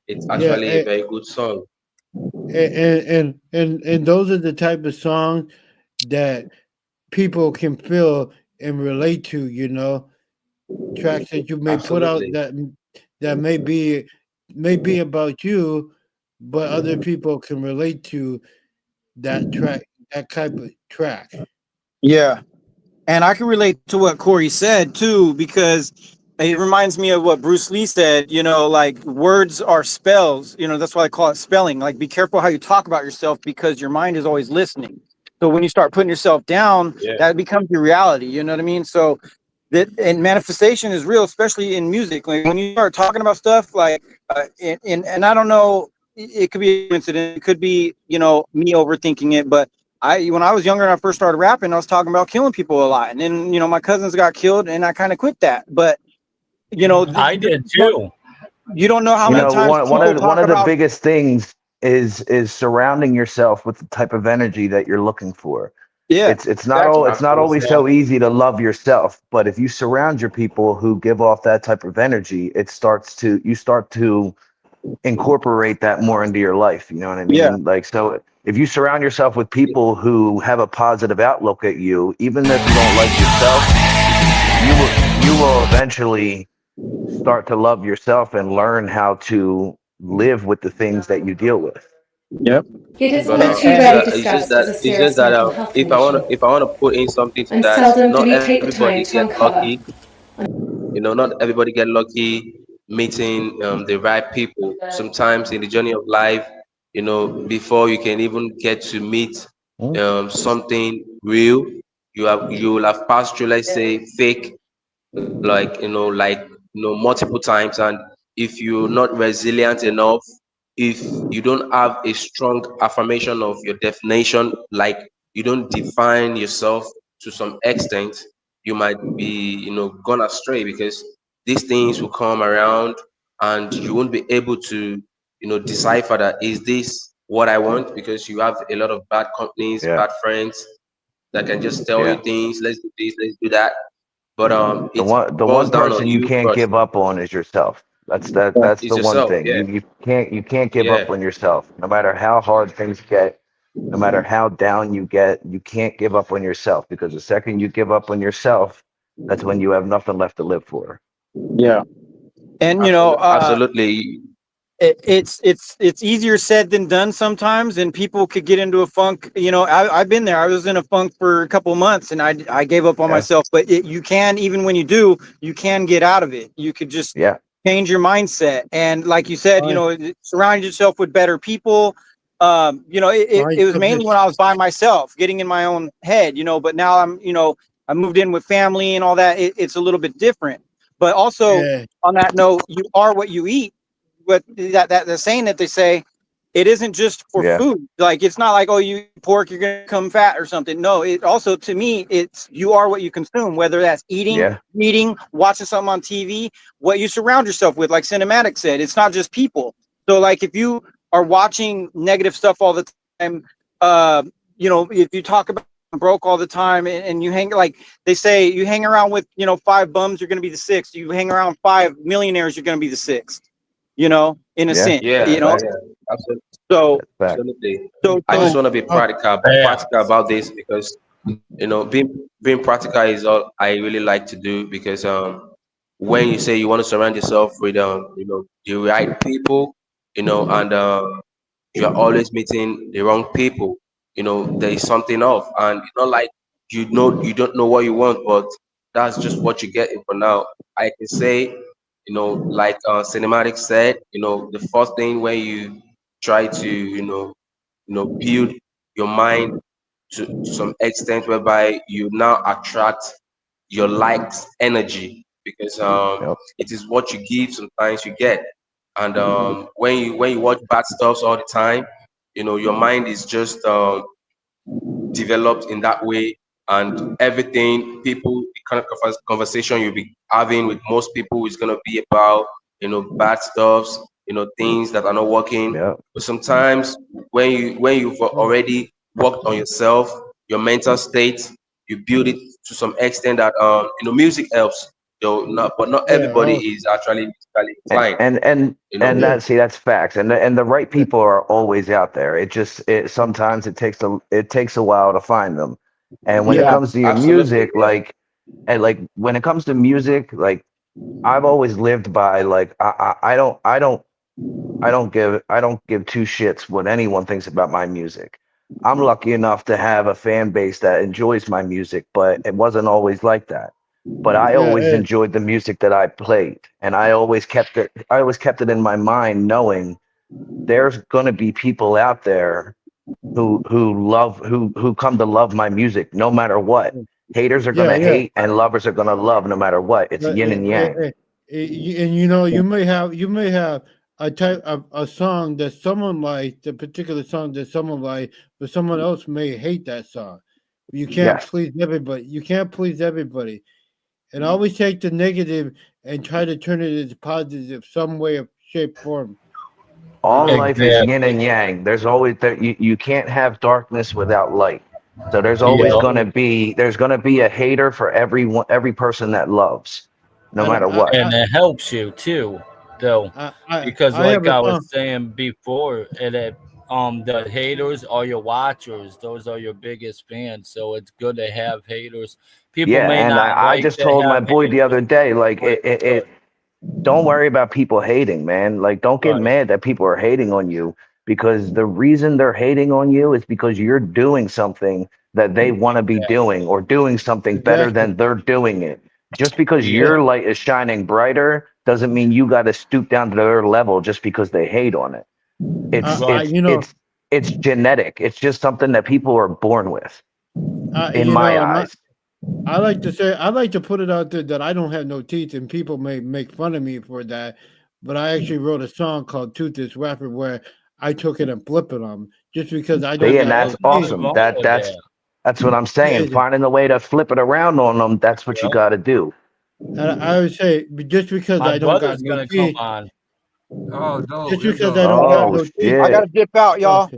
It's yeah, actually a very good song." and those are the type of songs that people can feel and relate to. Tracks that you may put out Absolutely. that may be about you, but other people can relate to that type of track. Yeah. And I can relate to what Corey said too, because it reminds me of what Bruce Lee said, like words are spells, that's why I call it spelling. Like, be careful how you talk about yourself because your mind is always listening. So when you start putting yourself down, Yeah. that becomes your reality. You know what I mean? So and manifestation is real, especially in music. Like when you start talking about stuff like, and I don't know, it could be a coincidence. It could be, me overthinking it, but when I was younger and I first started rapping, I was talking about killing people a lot. And then, my cousins got killed and I kind of quit that. But, I did too. you don't know how many times One people of talk the about. biggest things is surrounding yourself with the type of energy that you're looking for. Yeah, exactly. It's not always so easy to love yourself, but if you surround your people who give off that type of energy, you start to incorporate that more into your life. You know what I mean? Yeah. Like, so if you surround yourself with people who have a positive outlook at you, even if you don't like yourself, you will eventually start to love yourself and learn how to live with the things that you deal with. Yep. It has But been too rarely discussed as a serious mental health condition, if I wanna put in something to and that, seldom do not we take the time everybody to get uncover. lucky. Not everybody get lucky meeting the right people. Sometimes in the journey of life, before you can even get to meet something real, you will have passed through, let's say, fake, multiple times. And if you're not resilient enough, if you don't have a strong affirmation of your definition, like you don't define yourself to some extent, you might be gone astray, because these things will come around and you won't be able to decipher that, is this what I want? Because you have a lot of bad companies, Yeah. bad friends that can just tell you Yeah. things, let's do this, let's do that. But The it one boils down on person you you can't first. give up on is yourself. That's It's the one yourself. thing. Yeah. You can't give Yeah. up on yourself. No matter how hard things get, no matter how down you get, you can't give up on yourself, because the second you give up on yourself, that's when you have nothing left to live for. Yeah. And, Absolutely. it's easier said than done sometimes, and people could get into a funk. I've been there. I was in a funk for a couple of months and I gave up on Yeah. myself, but you can, even when you do, you can get out of it. You could just Yeah. change your mindset. And like you said, I surround yourself with better people. It was took mainly this. when I was by myself, getting in my own head, but now I moved in with family and all that. It's a little bit different. But also, Yeah, on that note, you are what you eat. But that the saying that they say, it isn't just for Yeah. food. Like, it's not like, oh, you eat pork, you're gonna become fat or something. No, it also, to me, it's you are what you consume, whether that's eating, Yeah. reading, watching something on TV, what you surround yourself with. Like Cinematic said, it's not just people. So like, if you are watching negative stuff all the time, if you talk about broke all the time, and you hang, like they say, you hang around with 5 bums, you're going to be the 6th. You hang around 5 millionaires, you're going to be the 6th. In a sense. Yeah, absolutely. So Absolutely. I just want to be practical about this because being practical is all I really like to do because when you say you want to surround yourself with the right people, and you're always meeting the wrong people, there is something off, and it's not like you don't know what you want, but that's just what you get for now. I can say, like Cinematic said, the first thing when you try to build your mind to some extent whereby you now attract your likes energy because it is what you give sometimes you get, and when you watch bad stuff all the time, your mind is just developed in that way, and everything people the kind of conversation you'll be having with most people is going to be about bad stuffs, things that are not working. But sometimes when you've already worked on yourself, your mental state, you build it to some extent that music helps, though not everybody is actually musically inclined. And that's facts. And the right people are always out there. Sometimes it takes a while to find them. And when it comes to your music, like when it comes to music, like I've always lived by like I don't give two shits what anyone thinks about my music. I'm lucky enough to have a fan base that enjoys my music, but it wasn't always like that. But I always enjoyed the music that I played, and I always kept it in my mind, knowing there's gonna be people out there who come to love my music no matter what. Haters are gonna hate, and lovers are gonna love no matter what. It's yin and yang. And you may have a type of a song that someone likes, the particular song that someone likes, but someone else may hate that song. You can't please everybody. You can't please everybody. And always take the negative and try to turn it into positive some way of shape, form. All life is yin and yang. There's always you can't have darkness without light. So there's always gonna be a hater for every person that loves, no matter what. And it helps you too, though, because like I was saying before, the haters are your watchers. Those are your biggest fans. So it's good to have haters. People may and not. I just told my boy the other day, like don't worry about people hating, man. Like don't get mad that people are hating on you, because the reason they're hating on you is because you're doing something that they want to be doing, or doing something better than they're doing it. Just because your light is shining brighter doesn't mean you got to stoop down to their level just because they hate on it. It's genetic. It's just something that people are born with. In my eyes. I like to put it out there that I don't have no teeth, and people may make fun of me for that. But I actually wrote a song called Toothless Rapper where I took it and flipped it on just because I don't. And that's awesome. That's what I'm saying. Finding a way to flip it around on them. That's what you got to do. And I would say just because I don't got no teeth. Oh no! Just because I don't got no teeth. I gotta dip out, y'all.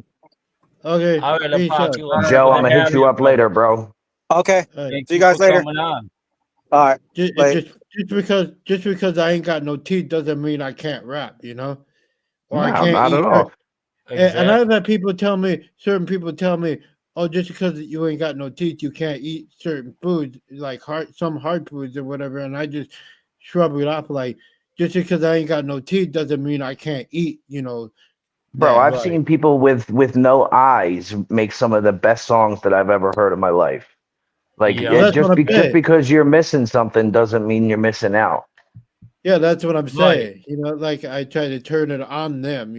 Okay. Joe, I'm gonna hit you up later, bro. Okay. See you guys later. All right. Just because I ain't got no teeth doesn't mean I can't rap, or I can't not eat. at all. And I've had certain people tell me, oh, just because you ain't got no teeth, you can't eat certain foods, like some hard foods or whatever. And I just shrug it off, like, just because I ain't got no teeth doesn't mean I can't eat, Bro, I've seen people with no eyes make some of the best songs that I've ever heard in my life. Like, just because you're missing something doesn't mean you're missing out. Yeah, that's what I'm saying. Like I try to turn it on them,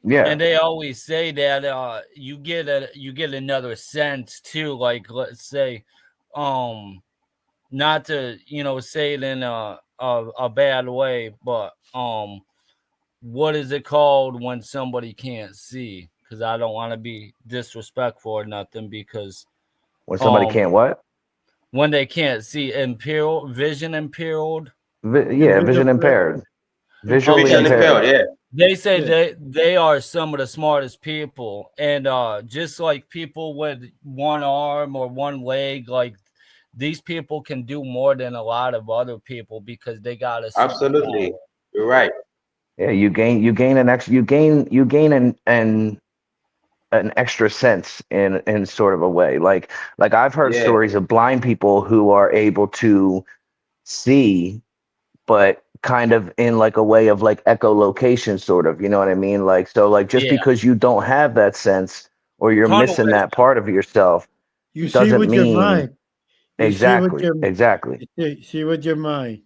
Yeah. And they always say that you get another sense too. Like, let's say, not to say it in a bad way, but what is it called when somebody can't see? Because I don't want to be disrespectful or nothing, because when somebody can't what? When they can't see, vision impaired. Vision impaired. Visually impaired. They say Yeah. they are some of the smartest people, and just like people with one arm or one leg, like these people can do more than a lot of other people because they got a Absolutely, superpower. you're right. Yeah, you gain an extra sense in sort of a way. Like I've heard Yeah, stories of blind people who are able to see, but kind of in like a way of like echolocation, sort of, you know what I mean? Like, so like just Yeah, because you don't have that sense or you're tunnel missing that vision. part of yourself You see doesn't with your mean mind. You see with exactly, your exactly. you see with your mind.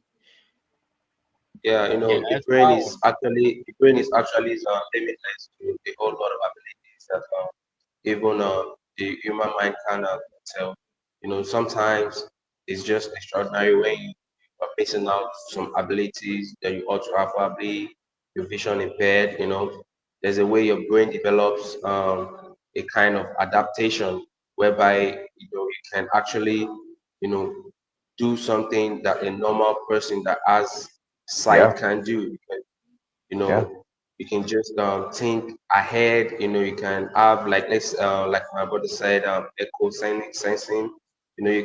yeah. Yeah, that's powerful. The brain is actually limitless to a whole lot of abilities that even the human mind cannot tell. You know, sometimes it's just extraordinary when you are missing out some abilities that you ought to have, probably your vision impaired. You know, there's a way your brain develops a kind of adaptation whereby you can actually do something that a normal person that has Yeah, sight can do. You yeah, know, you can just think ahead. You know, you can have like my brother said, echo sensing. You know, you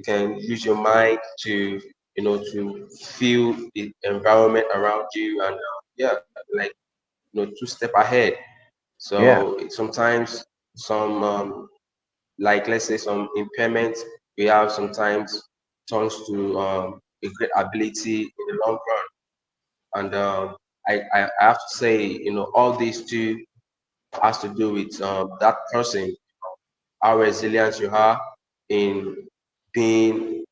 can use your mind to to feel the environment around you, and yeah, like two step ahead. yeah. So sometimes some like let's say some impairment we have sometimes turns to a great ability in the long run. And I have to say, all these two has to do with that person, how resilient you are in being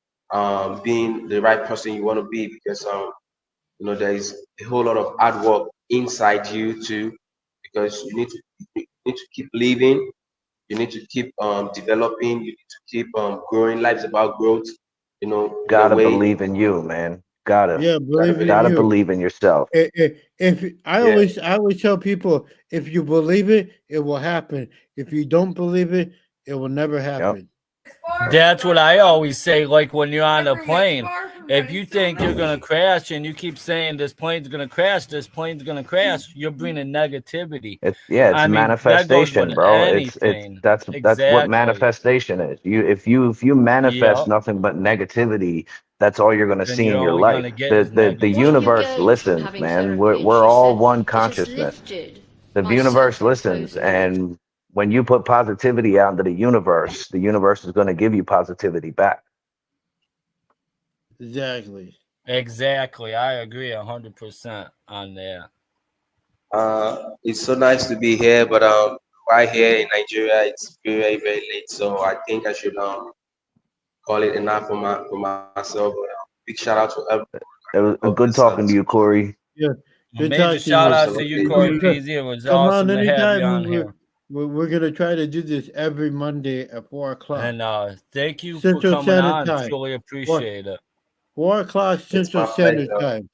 being the right person you want to be, because there is a whole lot of hard work inside you too, because you need to keep living, you need to keep developing, you need to keep growing. Life's about growth, in a Gotta way. believe in you, man. Gotta Yeah, Gotta believing believe in gotta in you. you. believe in yourself. If Yeah. I always tell people, if you believe it, it will happen. If you don't believe it, it will never Yep. happen. That's what I always say. Like when you're on a plane, if you think you're gonna crash and you keep saying this plane's gonna crash, this plane's gonna crash, you're bringing negativity. It's I mean, that goes with manifestation, bro. It's anything. that's what Exactly. manifestation is. If you manifest Yep. nothing but negativity, that's all you're gonna Then see you're in your only life. gonna get is The What have negative. you universe gained from listens, having man. therapy? And We're she all said, one it has consciousness. lifted The my universe self listens, imposed limits. and when you put positivity out into the universe is gonna give you positivity back. Exactly. Exactly. I agree 100% on that. It's so nice to be here, but right here in Nigeria, it's very, very late. So I think I should call it enough for myself. But, big shout out to everyone. It was Hope good this talking to you, Corey. Yeah. A Good major talking to shout you. out to you, absolutely. Corey Come PZ. It was come on awesome to have you anytime. on here. We're gonna try to do this every Monday at 4:00 And thank you for Central coming Standard on. Time. Truly appreciate it. 4:00 It's Central my Standard pleasure. Time.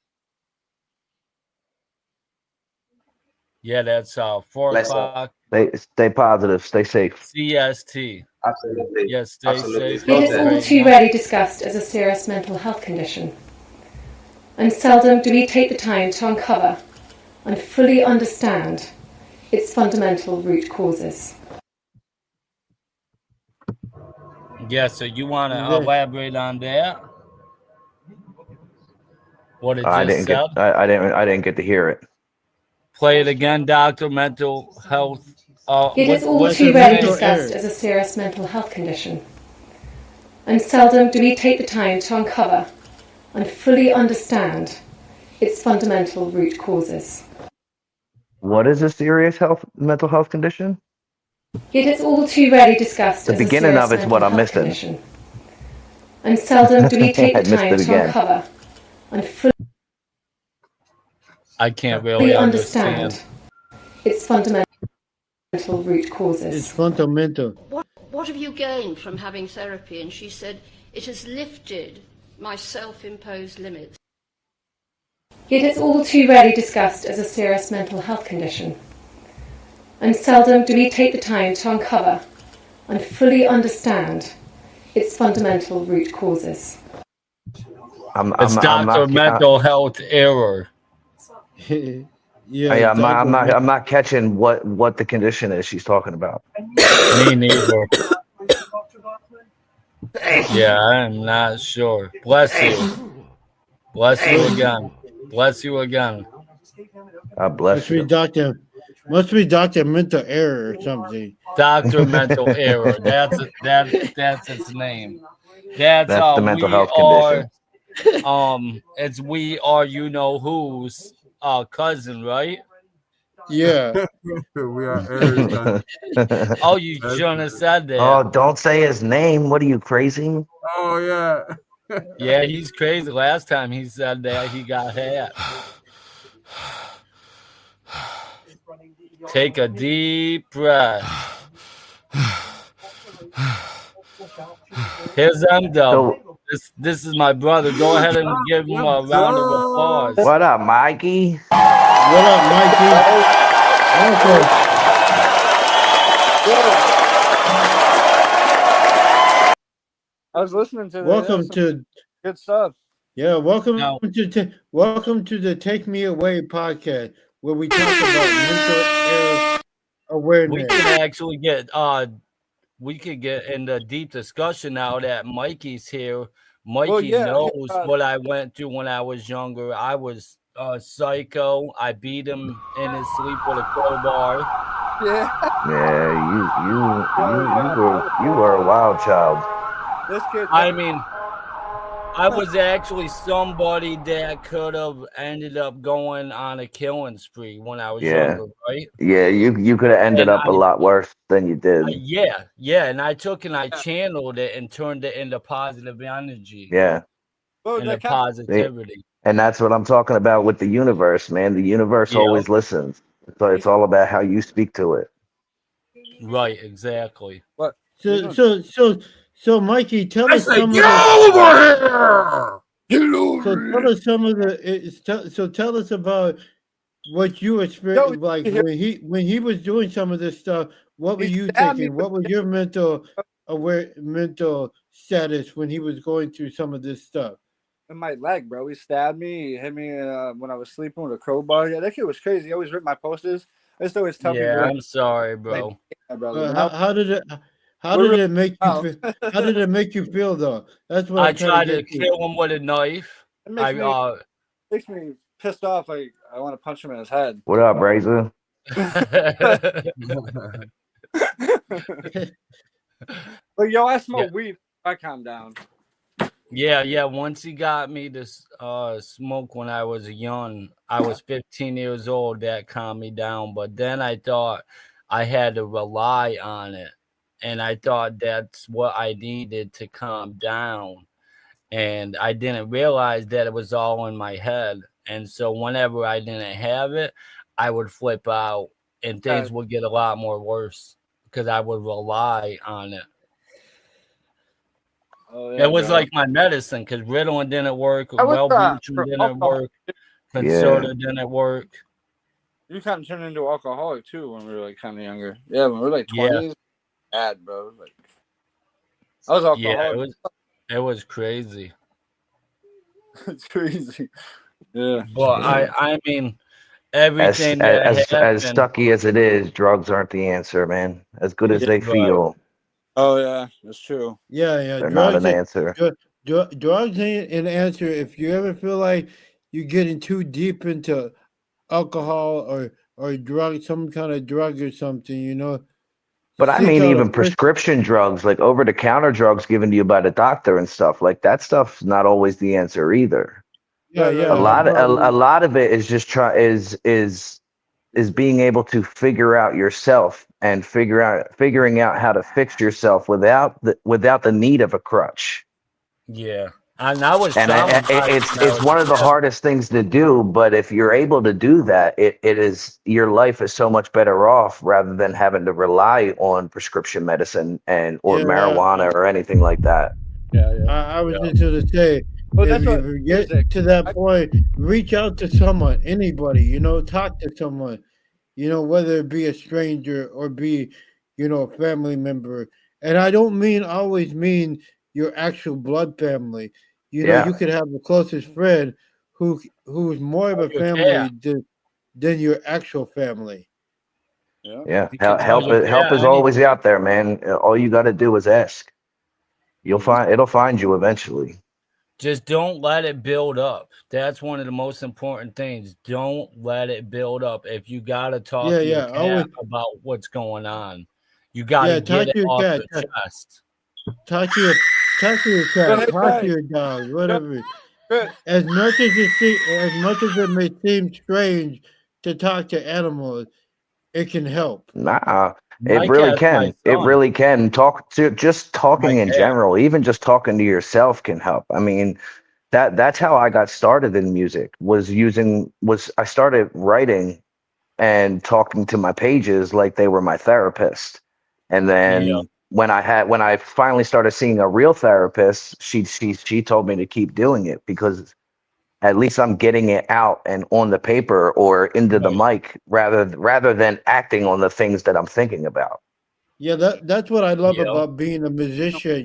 Yeah, that's 4 Bless up. o'clock Stay positive, stay safe. CST. Absolutely. Yes, stay Absolutely. safe. It Have is a Noted. all great too night. rarely discussed as a serious mental health condition, and seldom do we take the time to uncover and fully understand its fundamental root causes. Yeah, so you want to Yeah. elaborate on that? What it I just didn't get said? I didn't get to hear it. Play it again, Doctor. Mental health. It is all What's too it rarely say? discussed as a serious mental health condition, and seldom do we take the time to uncover and fully understand its fundamental root causes. What is a serious mental health condition? It is all too rarely discussed The as a beginning serious of it's what mental I'm health missing. condition, and seldom do we take the I missed time it to again. uncover and fully I can't really understand. its fundamental root It's causes. fundamental. What have you gained from having therapy? And she said, it has lifted my self-imposed limits. It is all too rarely discussed as a serious mental health condition, and seldom do we take the time to uncover and fully understand its fundamental root causes. It's Dr. Mental Health Error. Yeah, I'm not catching what the condition is she's talking about. Me neither. Yeah, I'm not sure. Bless you. Bless you again. Bless you again. God bless you. Must be Dr. Mental Error or something. Dr. Mental Error. That's its name. That's the mental we health are. condition. It's we are you know who's cousin, right? Yeah. We are Eric's cousin. Oh, you shouldn't have said that. Oh, don't say his name. What are you, crazy? Oh yeah. Yeah, he's crazy. Last time he said that he got hat. Take a deep breath. Here's Endo. This is my brother. Go ahead and give him a round of applause. What up, Mikey? What up, Mikey? Welcome. I was listening to Welcome to good stuff. Yeah, welcome to the Take Me Away podcast, where we talk about mental awareness. We can actually get we could get in the deep discussion now that Mikey's here. Mikey knows what I went through when I was younger. I was psycho. I beat him in his sleep with a crowbar. Yeah, you were a wild child. This kid. I mean, I was actually somebody that could have ended up going on a killing spree when I was younger, right? Yeah, you could have ended up a lot worse than you did. Yeah, and I took and I channeled it and turned it into positive energy. Yeah. And positivity. And that's what I'm talking about with the universe, man. The universe always listens. So it's all about how you speak to it. Right, exactly. What? So Mikey, tell us some of Get over here! Tell us some of the. Tell us about what you experienced, like when he was doing some of this stuff. What were you thinking? What was your mental status when he was going through some of this stuff? In my leg, bro. He stabbed me. He hit me when I was sleeping with a crowbar. Yeah, that kid was crazy. He always ripped my posters. I used to always tell people. I'm sorry, bro. How did it make you feel? How did it make you feel though? That's what I tried to kill him with a knife. It makes me pissed off. Like I want to punch him in his head. What up, Razor? But yo, I smoke weed. I calm down. Yeah. Once he got me to smoke when I was young, I was 15 years old. That calmed me down. But then I thought I had to rely on it. And I thought that's what I needed to calm down. And I didn't realize that it was all in my head. And so whenever I didn't have it, I would flip out and things would get a lot more worse because I would rely on it. Oh, yeah, it was like my medicine because Ritalin didn't work, Wellbutrin didn't work, Concerta didn't work. You kind of turned into an alcoholic too when we were like kind of younger. Yeah, when we were like 20s. Bad, bro. Like I was alcoholic. Yeah, it was crazy. It's crazy. Yeah. Well, I mean, everything as sucky as it is, drugs aren't the answer, man. As good as they feel. Oh yeah, that's true. Yeah. They're not an answer. Drugs ain't an answer if you ever feel like you're getting too deep into alcohol or drug, some kind of drug or something, you know. But I mean, even prescription drugs, like over-the-counter drugs given to you by the doctor and stuff, like that stuff's not always the answer either. Yeah. A lot of it is just is being able to figure out yourself and figuring out how to fix yourself without the need of a crutch. Yeah. And I was it's one of the hardest things to do, but if you're able to do that, it is your life is so much better off rather than having to rely on prescription medicine or marijuana or anything like that. I was just going to say, if you get to that point, reach out to someone, anybody, you know, talk to someone, you know, whether it be a stranger or be, you know, a family member. And I don't always mean your actual blood family. You know, you could have the closest friend who's more of a family than your actual family. Yeah, Because help when you help is yeah, always out there, man. All you got to do is ask. You'll find it'll find you eventually. just don't let it build up. That's one of the most important things. Don't let it build up. If you gotta talk Yeah, to your yeah. cat Always, about what's going on, you gotta yeah. get Talk it to your off cat. the chest. Talk to your cat. Hey, Talk to hey, your dog. Whatever. Chris. As much as it may seem strange to talk to animals, it can help. Nah, it My really cat's my can. It son. really can. Just My talking in cat. general, even just talking to yourself can help. I mean, that's how I got started in music. Was I started writing and talking to my pages like they were my therapist. And Yeah. then when I finally started seeing a real therapist, she told me to keep doing it because at least I'm getting it out and on the paper or into the Right. mic rather than acting on the things that I'm thinking about. Yeah, that's what I love Yeah. about being a musician.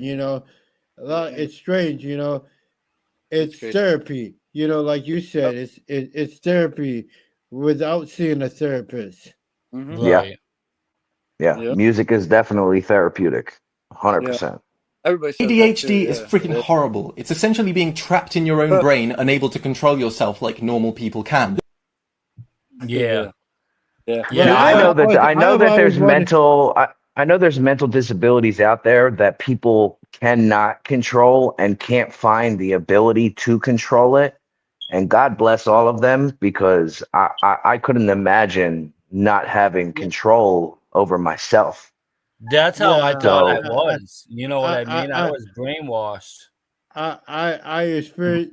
It's strange. It's Chris. therapy. Like you said, it's therapy without seeing a therapist. Mm-hmm. Yeah, Right. yeah. Yeah. Music is definitely therapeutic. Yeah. 100%. Everybody says that too. ADHD is freaking Yeah. horrible. It's essentially being trapped in your own brain, unable to control yourself like normal people can. Yeah. Yeah. Yeah. Now, I have a question. I I know have that always there's wanted. I know there's mental disabilities out there that people cannot control and can't find the ability to control it. And God bless all of them because I couldn't imagine not having control over myself. That's how I Yeah, thought I So was. You know what I mean? I I was brainwashed. I experience,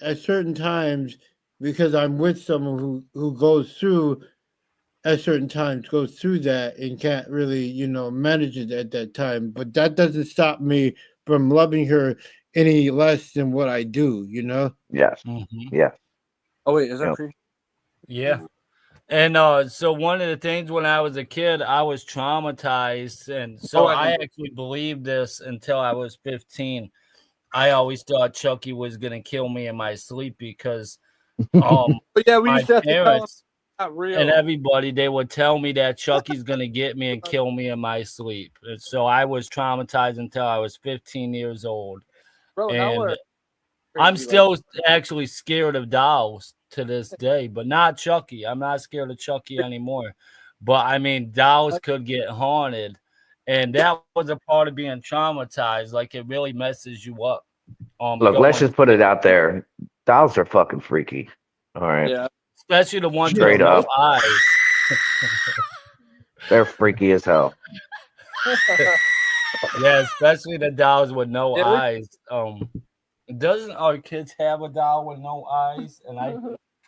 at certain times because I'm with someone who goes through at certain times goes through that and can't really, manage it at that time. But that doesn't stop me from loving her any less than what I do. yes, Mm-hmm. yeah, Oh wait, is that yep. free? Yeah. And so one of the things when I was a kid, I was traumatized. And so I actually believed this until I was 15. I always thought Chucky was going to kill me in my sleep because But yeah, we my used to have to tell him parents not real. and everybody, they would tell me that Chucky's going to get me and kill me in my sleep. And so I was traumatized until I was 15 years old. Bro, And I'm still actually scared of dolls to this day, but not Chucky. I'm not scared of Chucky anymore. But I mean, dolls could get haunted, and that was a part of being traumatized. Like it really messes you up. Look, let's Going just put it out there. Dolls are fucking freaky. All right. Yeah. especially the ones Straight with up. no eyes. They're freaky as hell. Yeah, especially the dolls with no Yeah, eyes. Doesn't our kids have a doll with no eyes? And I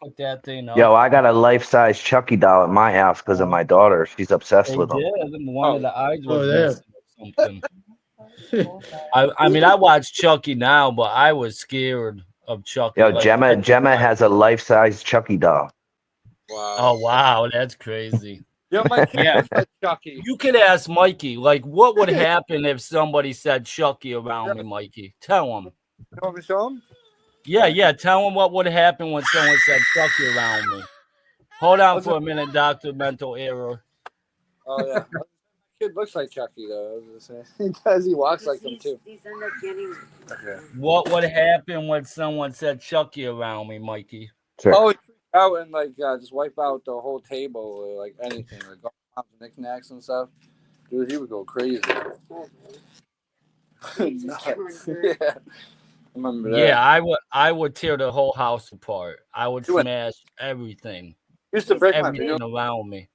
put that thing up. Yo, I got a life-size Chucky doll at my house because of my daughter. She's obsessed They with them. did. One of the eyes was yeah. missing or something. I mean, I watch Chucky now, but I was scared of Chucky. Yo, like, Gemma has a life-size Chucky doll. Wow. Oh wow, that's crazy. Yo, my kid Yeah. looks like Chucky. You could ask Mikey, like, what would happen if somebody said Chucky around me, Mikey? Tell him. You want me to show him? Yeah. Tell him what would happen when someone said Chucky around me. Hold on for a minute, Doctor. Mental error. Oh yeah. My kid looks like Chucky though. I was gonna say. He does. He walks like him too. These end up getting. Okay. What would happen when someone said Chucky around me, Mikey? Oh, he freaked out and like just wipe out the whole table or like anything, like all the knickknacks and stuff. Dude, he would go crazy. Nuts. Yeah. I remember that. Yeah, I would tear the whole house apart. I would You would- smash everything. Used to break my everything video. around me.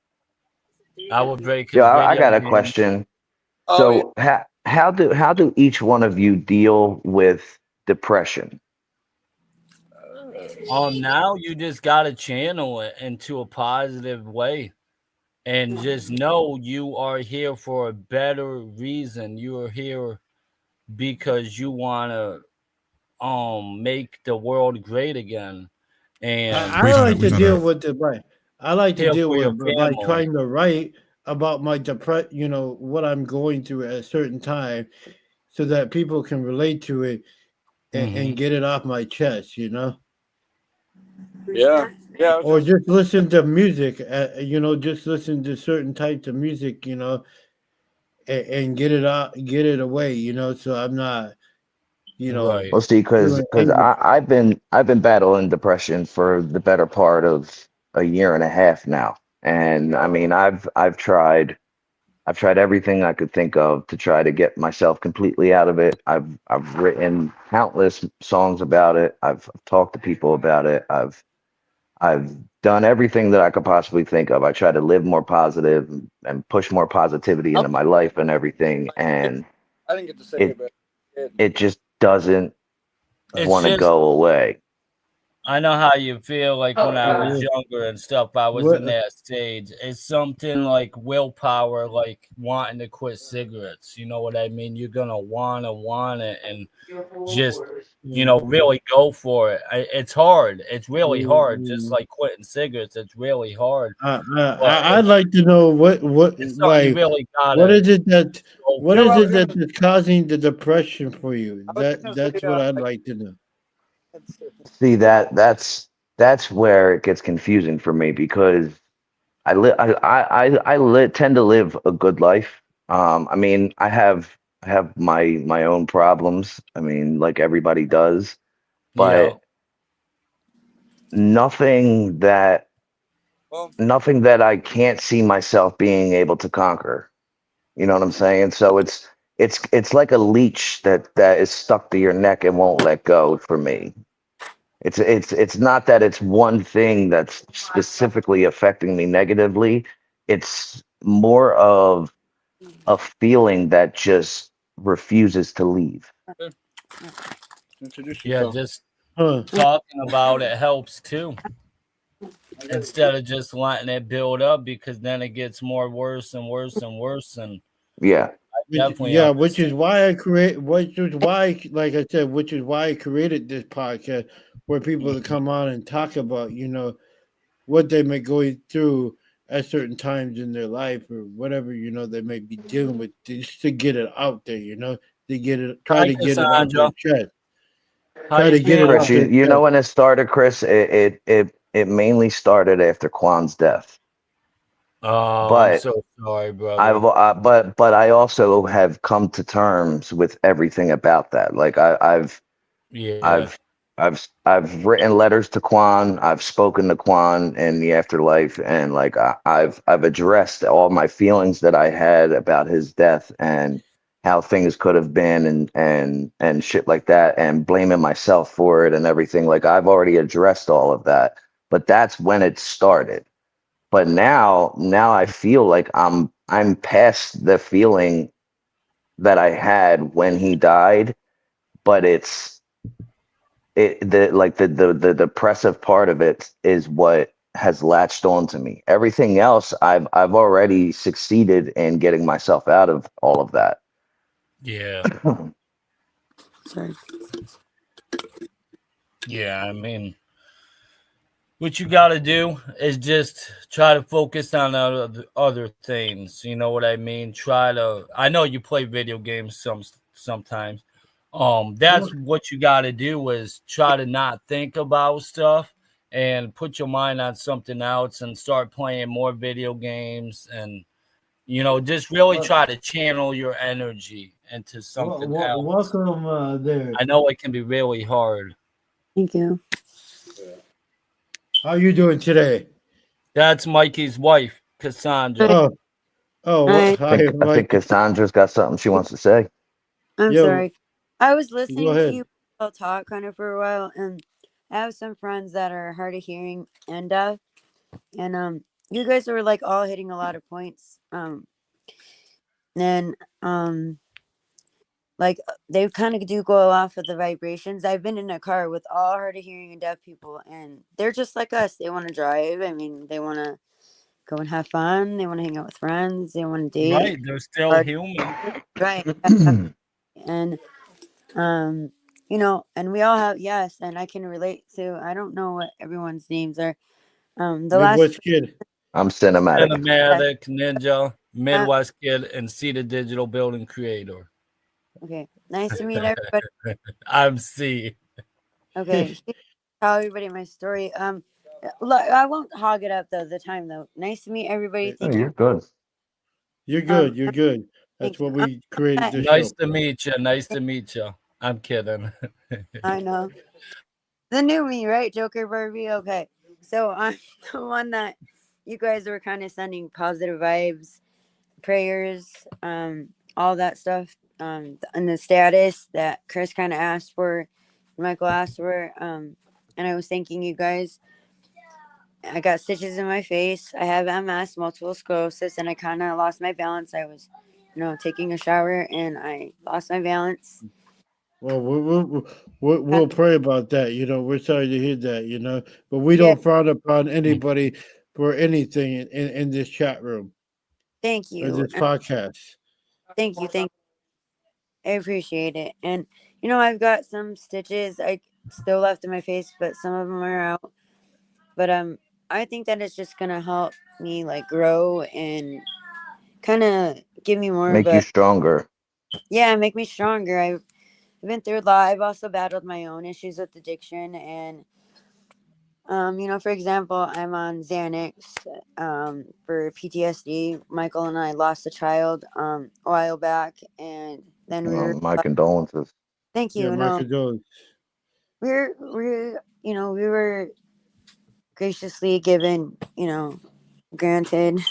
I would break. Yo, his I video got a games. question. Oh, So, how do each one of you deal with depression? Now you just gotta channel it into a positive way, and just know you are here for a better reason. You are here because you wanna make the world great again. And I like to deal with it by I like to Care deal for with your it by family. trying to write about my what I'm going through at a certain time, so that people can relate to it and Mhm. get it off my chest. Yeah. Yeah. or just listen to music. Just listen to certain types of music. And get it out, get it away. So I'm not. Right. Well, see, because Feeling angry. I've been battling depression for the better part of a year and a half now, and I mean I've tried everything I could think of to try to get myself completely out of it. I've written countless songs about it. I've talked to people about it. I've done everything that I could possibly think of. I try to live more positive and push more positivity into my life and everything, and I didn't get to say it it, but it just doesn't It's want to just go away. I know how you feel like when I was Yeah. younger and stuff. I was in that stage. It's something like willpower, like wanting to quit cigarettes. You know what I mean? You're gonna want it, and just really go for it. It's hard. It's really hard. Just like quitting cigarettes, it's really hard. I'd like to know what It's something you like really gotta what is it that go what for. is it that's causing the depression for you? That's what I'd like to know. See that's where it gets confusing for me because tend to live a good life. I mean, I have my own problems. I mean, like everybody does, Yeah. but nothing that nothing that I can't see myself being able to conquer. You know what I'm saying? So it's like a leech that is stuck to your neck and won't let go for me. It's not that it's one thing that's specifically affecting me negatively. It's more of a feeling that just refuses to leave. Introduce Yeah, yourself. just talking about it helps too. Instead of just letting it build up, because then it gets more worse and worse and worse. And Yeah. definitely Which is why like I said, which is why I created this podcast where people to come on and talk about, what they may go through at certain times in their life or whatever, they may be dealing with just to get it out there, try Hi, to get it off their Cassandra. chest. How Try you to get it Chris, off their you know chest. when it started, Chris? It mainly started after Kwan's death. Oh, I'm But so sorry, brother. but I also have come to terms with everything about that. Like Yeah. I've written letters to Kwan. I've spoken to Kwan in the afterlife, and like I've addressed all my feelings that I had about his death and how things could have been and shit like that, and blaming myself for it and everything. Like I've already addressed all of that, but that's when it started. But now I feel like I'm past the feeling that I had when he died, but the depressive part of it is what has latched on to me. Everything else I've already succeeded in getting myself out of all of that. Yeah. Sorry. Yeah, I mean, what you got to do is just try to focus on other things. You know what I mean? I know you play video games sometimes. That's what you got to do is try to not think about stuff and put your mind on something else and start playing more video games and just really try to channel your energy into something else. Welcome there. I know it can be really hard. Thank you. How you doing today? That's Mikey's wife, Cassandra. Hi, I think Cassandra's got something she wants to say. I'm sorry. I was listening to ahead. you all talk kind of for a while, and I have some friends that are hard of hearing and deaf, and you guys were like all hitting a lot of points. And like they kind of do go off of the vibrations. I've been in a car with all hard of hearing and deaf people, and they're just like us. They want to drive. I mean, they want to go and have fun. They want to hang out with friends. They want to date. Right, they're still human. Right. And and we all have, yes, and I can relate to, I don't know what everyone's names are. The last Midwest Kid. I'm cinematic. Cinematic, Ninja, Midwest Kid, and Cedar Digital Building Creator. Okay, nice to meet everybody. I'm C. Okay, tell everybody my story. Look, I won't hog it up though. The time though. Nice to meet everybody. Oh, Thank you. you're good. You're good. You're good. Thank That's what you. we created this Nice show to for. meet you. Nice to meet you. I'm kidding. I know. The new me, right, Joker Barbie? Okay. So I'm the one that you guys were kind of sending positive vibes, prayers, all that stuff, and the status that Chris kind of asked for, Michael asked for, and I was thanking you guys. I got stitches in my face. I have MS, multiple sclerosis, and I kind of lost my balance. I was, taking a shower and I lost my balance. Well, we'll pray about that. We're sorry to hear that. But we Yeah. don't frown upon anybody for anything in this chat room Thank or you. this podcast. Thank you. I appreciate it. And I've got some stitches I still left in my face, but some of them are out. But I think that it's just gonna help me like grow and kind of give me more of Make you a stronger. make me stronger. I've been through a lot. I've also battled my own issues with addiction, and for example, I'm on Xanax for PTSD. Michael and I lost a child a while back, and then we were. My condolences. Thank you. Yeah, my condolences. We were graciously given, granted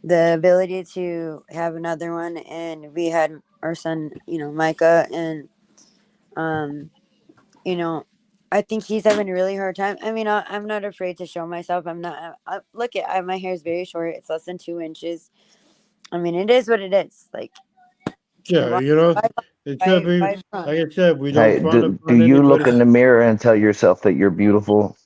the ability to have another one, and we had our son, Micah, and I think he's having a really hard time. I mean, I'm not afraid to show myself. I'm not. Look at my hair is very short. It's less than 2 inches. I mean, it is what it is. Like, Yeah, it's gonna be like I said. We don't Hey, frown do upon you look anybody. in the mirror and tell yourself that you're beautiful?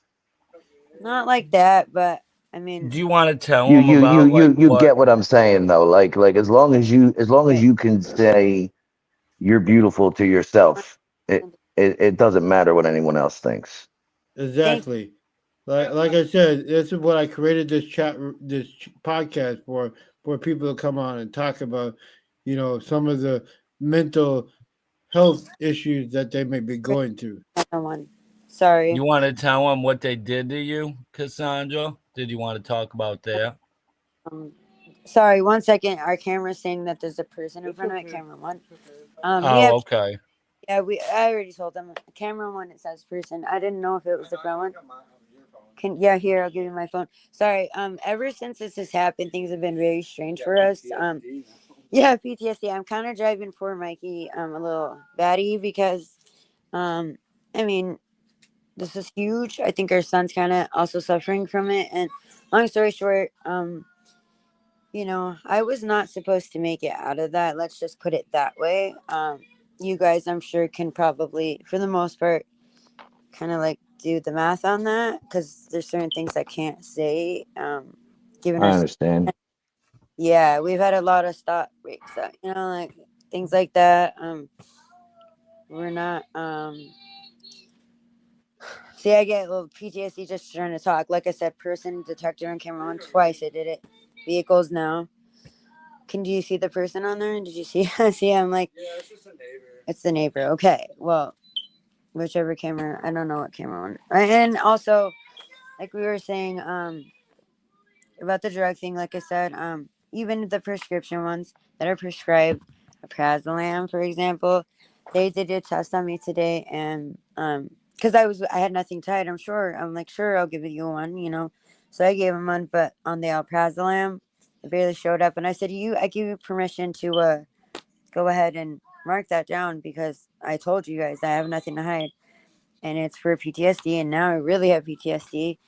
Not like that, but I mean, Do you want to tell You them you about you you like you what? get what I'm saying though. Like as long as you can say you're beautiful to yourself, it doesn't matter what anyone else thinks. Exactly. Like I said, this is what I created this podcast for people to come on and talk about, some of the mental health issues that they may be going through. One. Sorry. You want to tell them what they did to you, Cassandra? Did you want to talk about that? Sorry, 1 second. Our camera's saying that there's a person in front of it. Camera one. Okay. Yeah, I already told them. Camera one, it says person. I didn't know if it was the front one. Here, I'll give you my phone. Sorry. Ever since this has happened, things have been very strange for us. PTSD. I'm kind of driving poor Mikey a little batty because, I mean, this is huge. I think our son's kind of also suffering from it. And long story short, I was not supposed to make it out of that. Let's just put it that way. You guys, I'm sure, can probably, for the most part, kind of like do the math on that because there's certain things I can't say. Given I our, understand. yeah, we've had a lot of stop breaks, like things like that. We're not. See, I get a little PTSD just trying to talk. Like I said, person, detector, and camera on twice. I did it. Vehicles now. Do you see the person on there? Did you see? See, I'm like, it's just a neighbor. It's the neighbor. Okay, well, whichever camera. I don't know what camera one. And also, like we were saying, about the drug thing. Like I said, even the prescription ones that are prescribed, Prazolam, for example, they did a test on me today, and because I had nothing tied. I'm like, sure, I'll give you one, So I gave him one, but on the Alprazolam, it barely showed up, and I said, I give you permission to go ahead and mark that down because I told you guys I have nothing to hide, and it's for PTSD, and now I really have PTSD.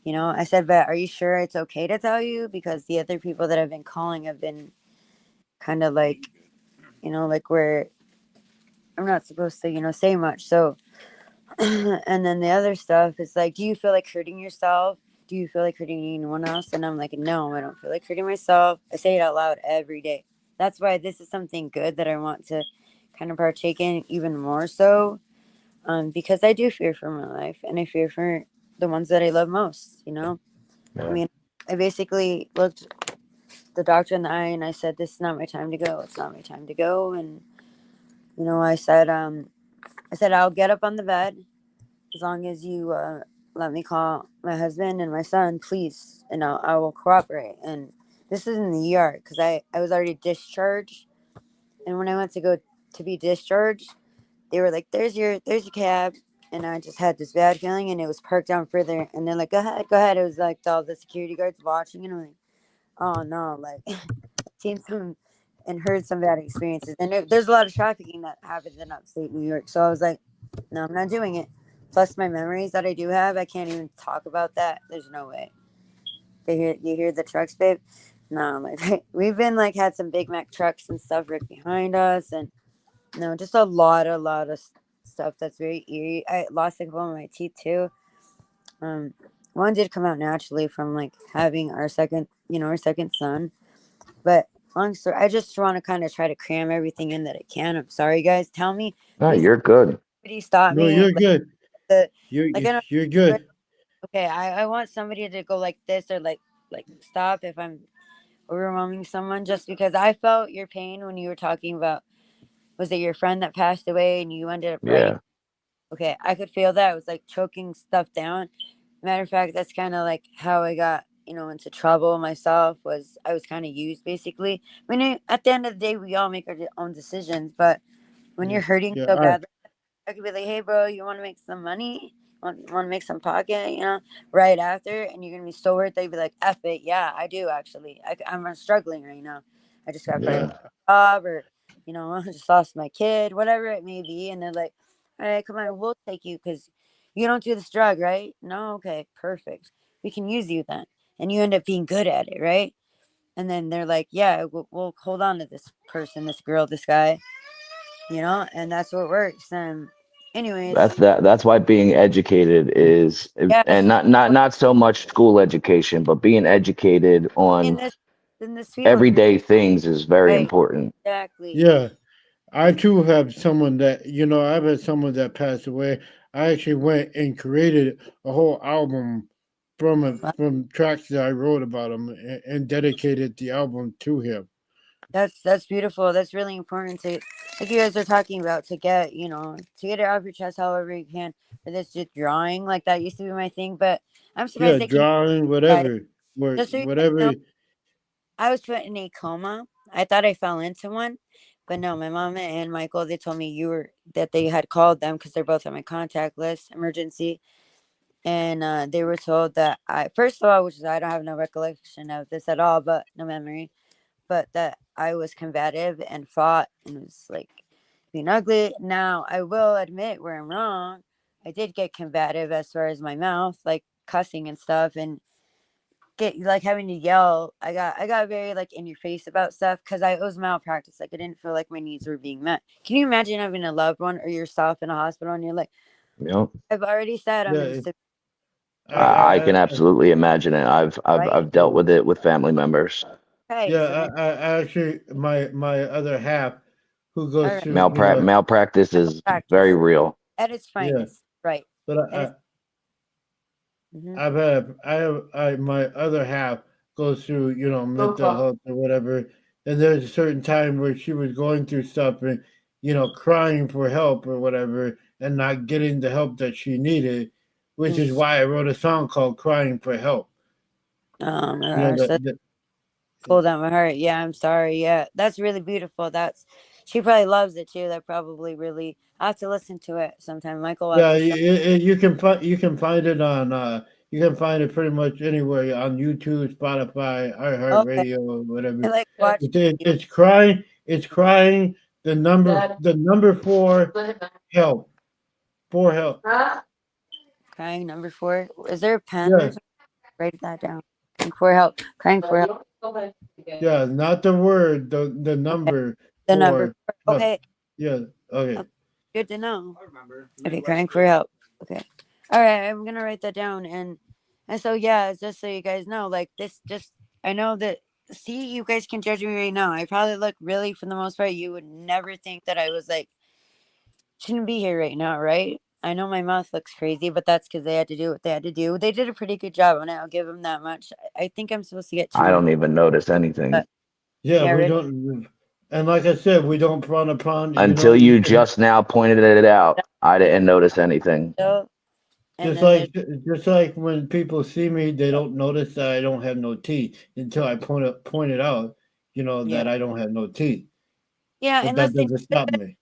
I said, but are you sure it's okay to tell you? Because the other people that I've been calling have been kind of like, like where I'm not supposed to, say much. So, and then the other stuff is like, do you feel like hurting yourself? Do you feel like hurting anyone else? And I'm like, no, I don't feel like hurting myself. I say it out loud every day. That's why this is something good that I want to kind of partake in even more so. Because I do fear for my life and I fear for the ones that I love most, Yeah. I mean, I basically looked the doctor in the eye and I said, this is not my time to go. It's not my time to go. And, I said, I'll get up on the bed as long as you let me call my husband and my son, please, and I will cooperate. And this is in the ER because I was already discharged. And when I went to go to be discharged, they were like, there's your cab. And I just had this bad feeling, and it was parked down further. And they're like, go ahead. It was like all the security guards watching, and I'm like, oh no, like seen some and heard some bad experiences. And there's a lot of trafficking that happens in upstate New York. So I was like, no, I'm not doing it. Plus my memories that I do have, I can't even talk about that. There's no way. You hear the trucks, babe? No, like we've been like had some Big Mac trucks and stuff right behind us, and no, just a lot of stuff that's very eerie. I lost a couple of my teeth too. One did come out naturally from like having our second son. But long story, I just want to kind of try to cram everything in that I can. I'm sorry, guys. Tell me, No, please. you're good. Somebody stop No, me. you're Like, good. I know, You're good. okay, I want somebody to go like this or like stop if I'm overwhelming someone, just because I felt your pain when you were talking about, was it your friend that passed away and you ended up writing? Yeah. Okay, I could feel that. It was like choking stuff down. Matter of fact, that's kind of like how I got, into trouble myself. Was I was kind of used basically. I mean, at the end of the day, we all make our own decisions. But when you're hurting so badly, I could be like, "Hey, bro, you want to make some money? Want to make some pocket?" Right after, and you're gonna be so hurt. They'd be like, "F it, yeah, I do actually. I'm struggling right now. I just got fired from a job, or I just lost my kid, whatever it may be." And they're like, "All right, come on, we'll take you because you don't do this drug, right? No, okay, perfect. We can use you then." And you end up being good at it, right? And then they're like, "Yeah, we'll hold on to this person, this girl, this guy, and that's what works." And anyways, That's why being educated is, yeah, and not so much school education, but being educated in on this field, everyday things is very right? important. Exactly. Yeah, I too have someone that I've had someone that passed away. I actually went and created a whole album from tracks that I wrote about him and dedicated the album to him. That's beautiful. That's really important to, like you guys are talking about, to get it off your chest however you can. For this, just drawing like that used to be my thing, but I'm surprised Yeah, they can. drawing, whatever, Just so you guys whatever. know, I was put in a coma. I thought I fell into one, but no. My mom and Michael, they told me that they had called them because they're both on my contact list, emergency, and they were told that first of all, which is I don't have no recollection of this at all, but no memory, but that I was combative and fought and was like being ugly. Now I will admit where I'm wrong. I did get combative as far as my mouth, like cussing and stuff, and get like having to yell. I got very like in your face about stuff because it was malpractice. Like I didn't feel like my needs were being met. Can you imagine having a loved one or yourself in a hospital and you're like, Yep. I've already said I'm in I can absolutely imagine it. I've dealt with it with family members. Yeah, I actually my other half who goes Alright. through Malpractice is very real. at its Yeah, finest, right? but And it's- my other half goes through mental Uh-huh. health or whatever, and there's a certain time where she was going through stuff and crying for help or whatever and not getting the help that she needed, which is why I wrote a song called "Crying for Help." Oh my You know, gosh, the, pulled down my heart. Yeah, I'm sorry. Yeah, that's really beautiful. She probably loves it too. That probably really. I have to listen to it sometime. Michael will have yeah, to show. you can find it on you can find it pretty much anywhere on YouTube, Spotify, Okay. iHeartRadio, whatever. I like watching. It's crying. It's crying. The number 4 help. 4 help. Crying number 4. Is there a pen? Yeah. Or something? Write that down. Crying for help. Crying for help. Yeah, not the word, the number. The number 4. No, Okay. yeah. Okay. Good to know. Okay, crying for help. Okay. All right, I'm gonna write that down, and so yeah, just so you guys know, like this, just I know that. See, you guys can judge me right now. I probably look really, for the most part, you would never think that I was like shouldn't be here right now, right? I know my mouth looks crazy, but that's because they had to do what they had to do. They did a pretty good job on it. I'll give them that much. I think I'm supposed to get 2 I don't even notice anything But- Yeah, Yeah, we really. don't. And like I said, we don't frown upon. until you just now pointed it out. I didn't notice anything. So And Just then just like when people see me, they don't notice that I don't have no teeth until I point it out, you know, yeah, that I don't have no teeth. yeah, But and that that's doesn't stop me.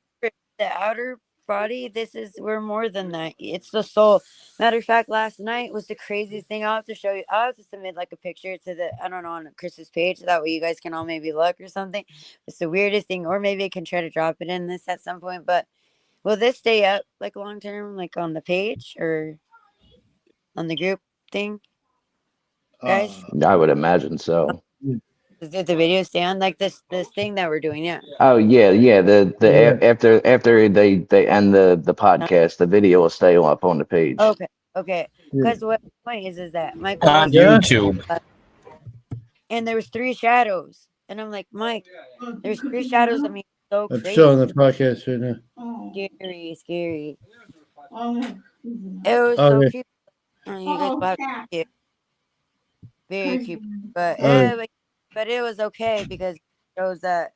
the outer body. We're more than that. It's the soul. Matter of fact, last night was the craziest thing. I'll have to show you. I'll have to submit like a picture to I don't know, on Chris's page. That way you guys can all maybe look or something. It's the weirdest thing, or maybe I can try to drop it in this at some point. But will this stay up like long term, like on the page or on the group thing, guys? I would imagine so. Did the video stay on like this thing that we're doing? Yeah. Oh yeah, yeah. Yeah. After they end the podcast, the video will stay up on the page. Okay. Okay. Yeah. Because what the point is that Michael On was YouTube. and there was 3 shadows, and I'm like, Mike, there's 3 shadows. I mean, so I'm crazy. showing the podcast right now. Scary. It was so Okay. creepy. You guys will have to see it. Very creepy, but Alright. but it was okay because it shows that,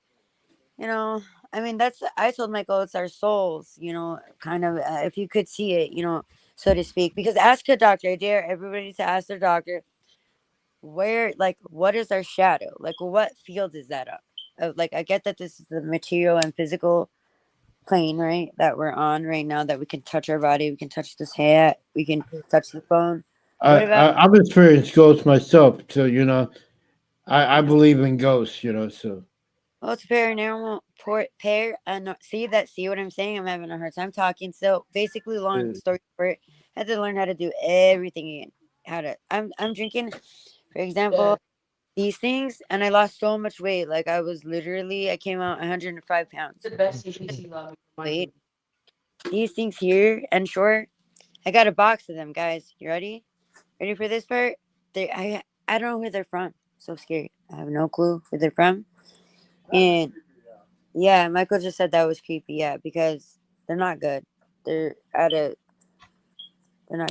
you know, I mean, I told Michael it's our souls, you know, kind of if you could see it, you know, so to speak. Because ask a doctor. I dare everybody to ask their doctor where, like, what is our shadow? Like, what field is that up? Like, I get that this is the material and physical plane, right, that we're on right now, that we can touch our body, we can touch this hat, we can touch the phone. What about I've experienced ghosts myself, so you know, I believe in ghosts, you know, so well, it's paranormal see what I'm saying? I'm having a hard time talking. So basically, long story short, I had to learn how to do everything again. I'm drinking, for example, these things, and I lost so much weight. Like I came out 105 pounds. The best weight. These things here and short. I got a box of them, guys. You ready? Ready for this part? I don't know where they're from. So scary. I have no clue where they're from. And yeah, Michael just said that was creepy. Yeah, because they're not good. They're not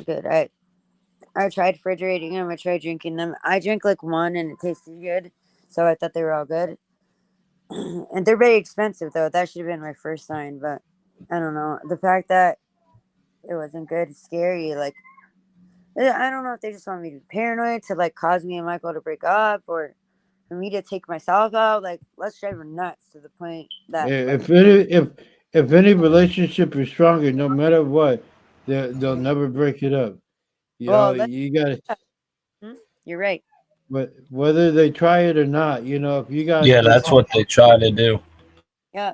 good. I tried refrigerating them. I tried drinking them. I drank like one and it tasted good, so I thought they were all good. And they're very expensive though. That should have been my first sign, but I don't know. The fact that it wasn't good is scary. Like, I don't know if they just want me to be paranoid to like cause me and Michael to break up, or for me to take myself out. Like, let's drive her nuts to the point that if any relationship is stronger, no matter what, they'll never break it up. You know, you gotta. You're right. But whether they try it or not, you know, if you got That's what they try to do. Yeah.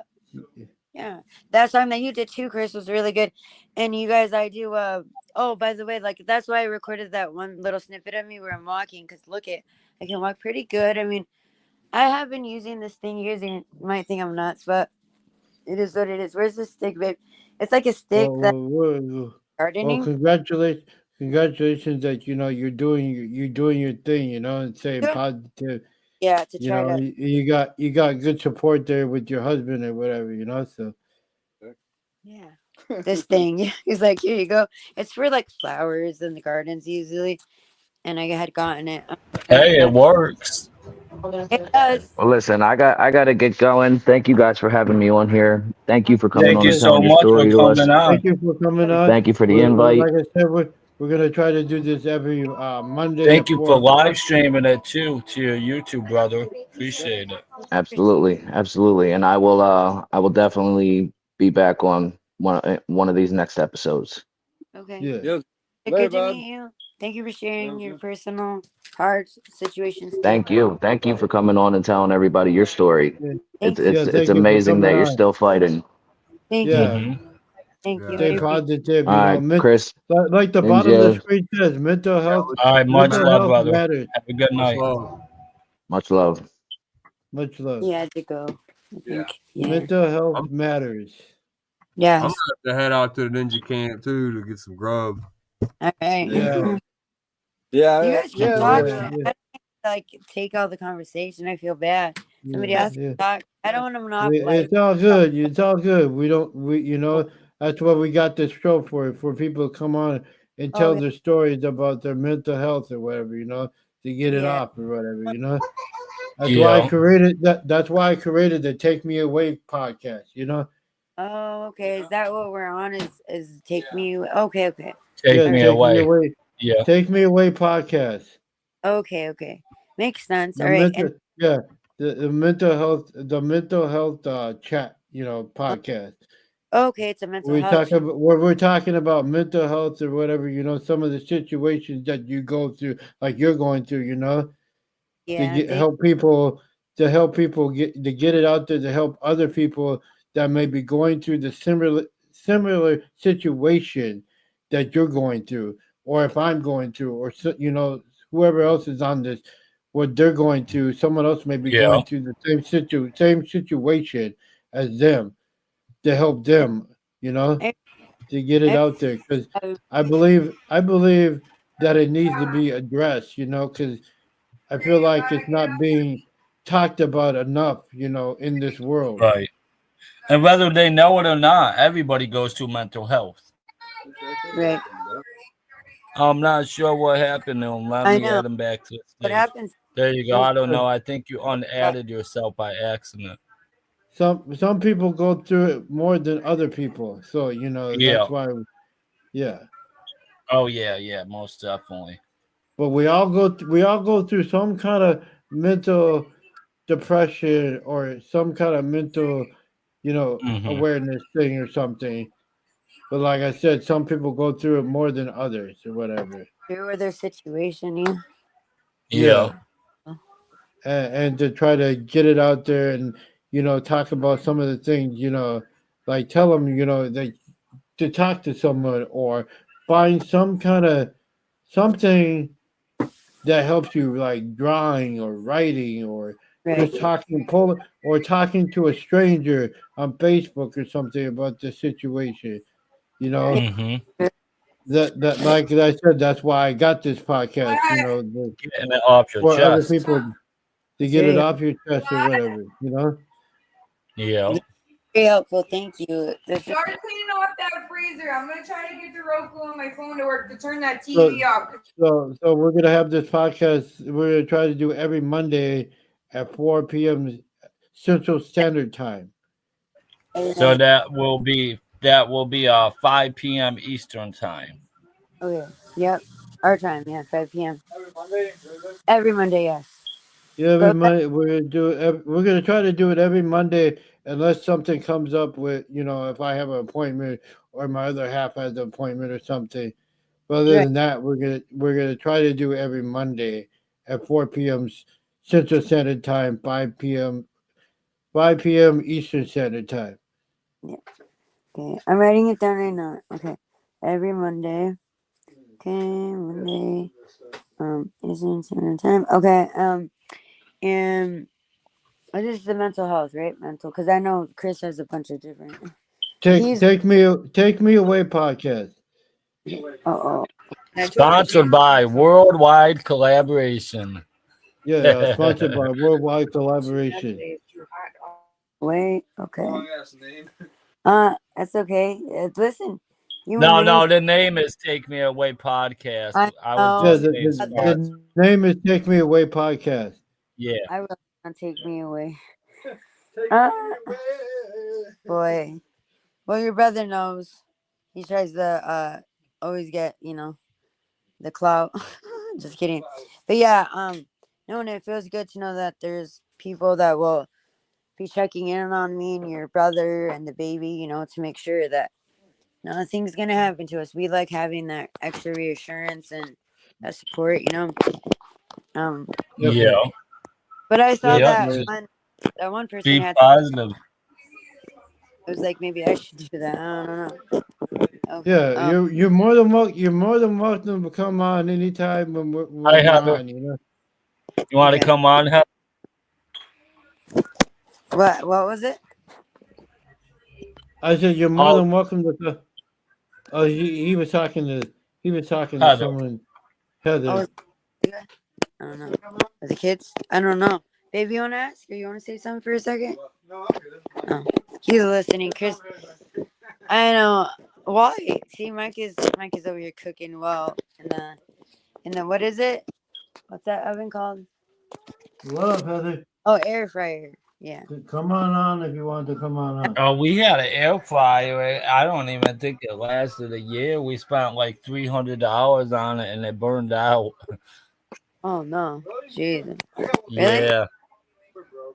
Yeah. That song that you did too, Chris, was really good. And you guys, I do oh, by the way, like that's why I recorded that one little snippet of me where I'm walking, because look I can walk pretty good. I mean, I have been using this thing years, and you might think I'm nuts, but it is what it is. Where's the stick, babe? It's like a stick gardening. Congratulations that you know you're doing your thing, you know, and saying positive. Yeah, to you try know, to. you got good support there with your husband or whatever, you know. So yeah, this thing. He's like, here you go. It's for like flowers in the gardens usually, and I had gotten it. Hey, it works. It does. Well, listen, I got to get going. Thank you guys for having me on here. Thank you for coming Thank on you and so telling your much story for to us. coming on. thank you for coming on. Thank you for the invite. Like I said, we're gonna try to do this every Monday. Thank you for 4 live streaming it too to your YouTube, brother. Appreciate it. Absolutely, and I will definitely be back on one of these next episodes. Okay. Yeah. Good to meet you. Thank you for sharing your personal hard situations. Thank you for coming on and telling everybody your story. Thank you. It's amazing that you're still fighting. Thank Yeah. you. Thank you. Stay positive. All right, Chris. Like the bottom of the Ninja. screen says, mental health. All right, much mental love, health brother. matters. Have a good night. Much love. Much love. Yeah, to go. I think. Yeah. Mental health matters. Yeah. I'm gonna have to head out to the ninja camp too to get some grub. All right. Yeah. Yeah. You guys can Yeah, talk. yeah, yeah. I don't like take all the conversation. I feel bad. Somebody Yeah, else yeah. can talk. I don't want to monopolize. It's all good. It's all good. We you know, that's what we got this show for people to come on and tell their stories about their mental health or whatever, you know, to get it off or whatever, you know. That's why I created that's why I created the Take Me Away podcast, you know. Oh, okay. Is that what we're on? Is Take Me? Okay. Take me away. Yeah. Take Me Away podcast. Okay, okay. Makes sense. The All right. mental, yeah, the mental health chat, podcast. Okay, it's a mental health. We're talking about mental health or whatever, some of the situations that you go through, like you're going through, Yeah. help people get it out there, to help other people that may be going through the similar situation that you're going through, or if I'm going through, or whoever else is on this, what they're going through. Someone else may be going through the same situation as them, to help them, to get it out there, because I believe that it needs to be addressed, because I feel like it's not being talked about enough, in this world. Right. And whether they know it or not, everybody goes through mental health. Right. I'm not sure what happened to him. Let me add him back to the stage. What happens? There you go. I don't know. I think you unadded yourself by accident. Some people go through it more than other people, so that's why. Yeah. Oh yeah, most definitely. But we all go through some kind of mental depression or some kind of mental, awareness thing or something. But like I said, some people go through it more than others or whatever. Or their situation, yeah. Yeah. And to try to get it out there and talk about some of the things, like tell them, to talk to someone or find some kind of something that helps you, like drawing or writing or just talking to a stranger on Facebook or something about the situation, that like I said, that's why I got this podcast, Getting it off your for other chest. people to get it off your chest or whatever, Yeah. Very helpful. Thank you. Start cleaning off that freezer. I'm gonna try to get the Roku on my phone to work to turn that TV off. So we're gonna have this podcast. We're gonna try to do every Monday at 4 p.m. Central Standard Time. So that will be 5 p.m. Eastern time. Okay. Yep. Our time. Yeah. 5 p.m. Every Monday. Yes. Yeah, every Monday we're gonna try to do it every Monday, unless something comes up with if I have an appointment or my other half has an appointment or something. But other than that, we're gonna try to do it every Monday at 4 p.m. Central Standard Time, 5 p.m. Eastern Standard Time. Yeah. Okay. I'm writing it down right now. Okay. Every Monday. Okay. Monday. Eastern Standard Time. Okay. And this is the mental health, right? Mental, because I know Chris has a bunch of different. Take me away podcast. Sponsored by Worldwide Collaboration. Yeah, sponsored by Worldwide Collaboration. Wait, okay. That's okay. Listen, No, the name is Take Me Away Podcast. The name is Take Me Away Podcast. Yeah. I will not Take Me Away. Boy. Well, your brother knows. He tries to always get, the clout. Just kidding. But yeah, no, and it feels good to know that there's people that will be checking in on me and your brother and the baby, to make sure that nothing's gonna happen to us. We like having that extra reassurance and that support, Yeah. But I saw that one person Be had positive. It was like maybe I should do that. I don't know. Okay. Yeah, you're more than welcome to come on anytime when we're on. You want to come on? What was it? I said you're more than welcome to come. Oh, he was talking to someone. Heather. I don't know. Are the kids? I don't know. Baby, you want to ask? Or you want to say something for a second? No, I'm good. He's listening, Chris. I know. Why? See, Mike is over here cooking well in the what is it? What's that oven called? What up, Heather? Oh, air fryer. Yeah. Come on if you want to come on. Oh, we had an air fryer. I don't even think it lasted a year. We spent like $300 on it, and it burned out. Oh no, Jesus. Really? Yeah.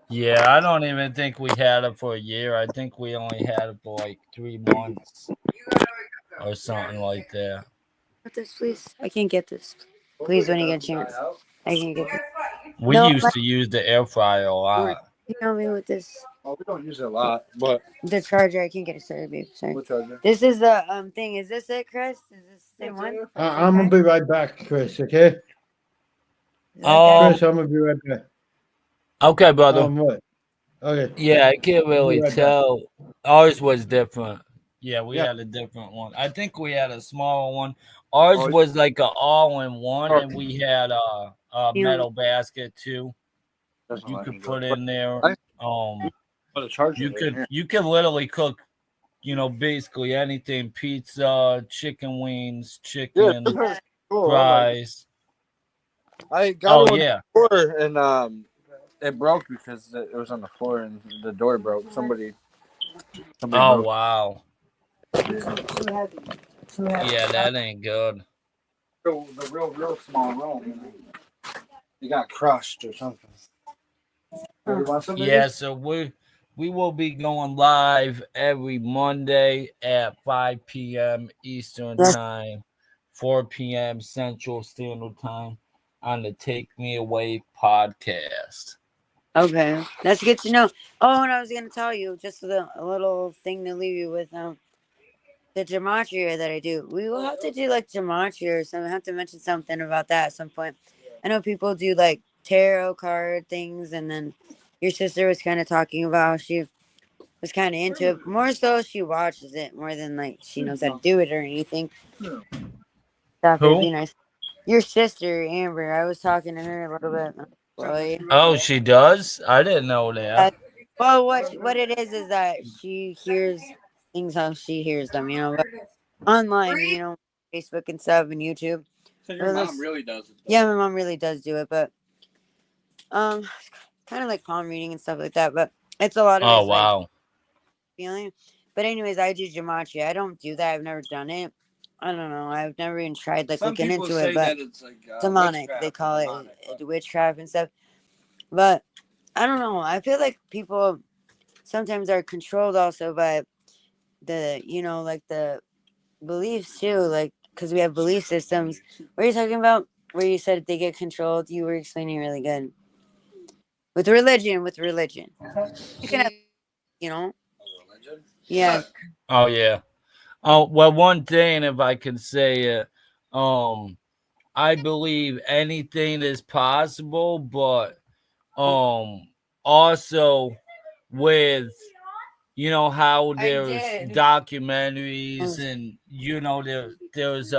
Yeah, I don't even think we had it for a year. I think we only had it for like 3 months or something like that. Get this, please. I can't get this. Please, when you get a chance. I can't get this. We No, used to use the air fryer a lot. you know me with this. Oh, we don't use it a lot, but The charger, I can't get it. Sorry, babe. Sorry. what charger? This is the thing. Is this it, Chris? Is this the same one? I'm gonna be right back, Chris. Okay. Chris, I'm gonna be right back. Okay, brother. What? Okay. Yeah, I can't really right back. tell. Ours was different. Yeah, we Yeah. had a different one. I think we had a smaller one. Ours Oh, was like an all-in-one, and we had a Yeah. metal basket too. That's You not could like put it. in there. Put a charger You in could here. you could literally cook, basically anything: pizza, chicken wings, Yeah, chicken this was cool. I'm like, fries. I got Oh one yeah. before, and it broke because it was on the floor and the door broke. Somebody Oh broke wow. it. Yeah, that ain't good. The real small room. You got crushed or something. You want some of Yeah, this? so we will be going live every Monday at 5 p.m. Eastern Time, 4 p.m. Central Standard Time on the Take Me Away podcast. Okay, that's good to know. Oh, and I was gonna tell you just a little thing to leave you with. The gematria that I do. We will have to do like gematria or something. I have to mention something about that at some point. I know people do like tarot card things, and then your sister was kind of talking about how she was kind of into it. More so, she watches it more than like she knows how to do it or anything. Stuff would Who? be nice. Your sister Amber. I was talking to her a little bit. Really. Oh, she does? I didn't know that. Well, what it is that she hears things how she hears them, but online, Facebook and stuff and YouTube. So your mom really does it. Yeah, my mom really does do it, but kind of like palm reading and stuff like that. But it's a lot of Oh it's like wow. feeling. But anyways, I do gematria. I don't do that. I've never done it. I don't know. I've never even tried like Some looking people into say it, but that it's like demonic. witchcraft, They call demonic, it witchcraft and stuff. But I don't know. I feel like people sometimes are controlled also by the like the beliefs too, like because we have belief systems. What are you talking about? Where you said they get controlled? You were explaining really good. With religion. You can have, yeah. Oh yeah. Oh well, one thing, if I can say it, I believe anything is possible, but also with how there's documentaries and there's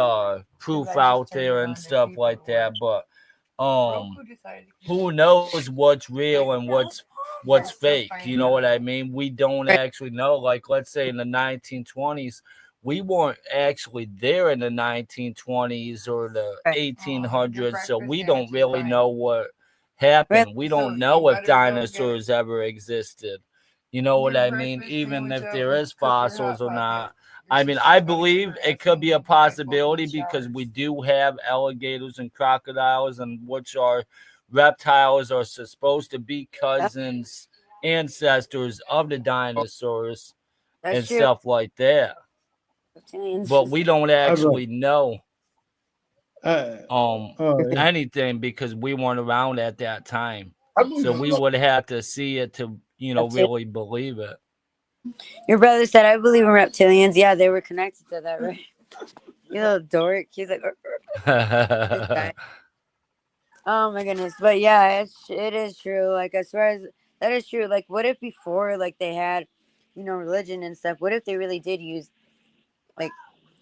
proof out there and stuff like that, but who knows what's real and what's fake, you know what I mean? We don't actually know. Like, let's say in the 1920s, we weren't actually there in the 1920s or the 1800s, so we don't really know what happened. We don't know if dinosaurs ever existed. You know what I mean? Even if there is fossils or not. I mean, I believe it could be a possibility because we do have alligators and crocodiles, and which are reptiles are supposed to be cousins, ancestors of the dinosaurs and true. stuff like that. But we don't actually know anything because we weren't around at that time. So we would have to see it to really believe it. Your brother said, I believe in reptilians. Yeah, they were connected to that, right? You little dork. He's like, oh my goodness. But yeah, it is true. Like, as far as that is true. Like, what if before, like, they had, religion and stuff? What if they really did use, like,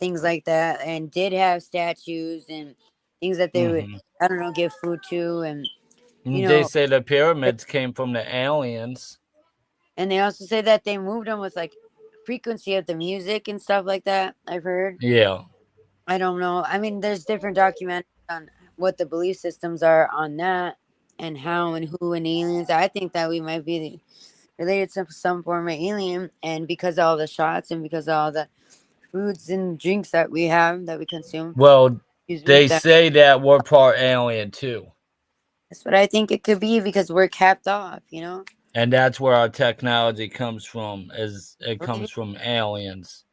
things like that and did have statues and things that they would, I don't know, give food to? And, they say the pyramids came from the aliens. And they also say that they moved them with like frequency of the music and stuff like that. I've heard. Yeah. I don't know. I mean, there's different documentaries on what the belief systems are on that and how and who and aliens. I think that we might be related to some form of alien, and because of all the shots and because of all the foods and drinks that we have that we consume. Well, Excuse me, they that- say that we're part alien too. That's what I think it could be because we're capped off, you know? And that's where our technology comes from, is it comes from aliens.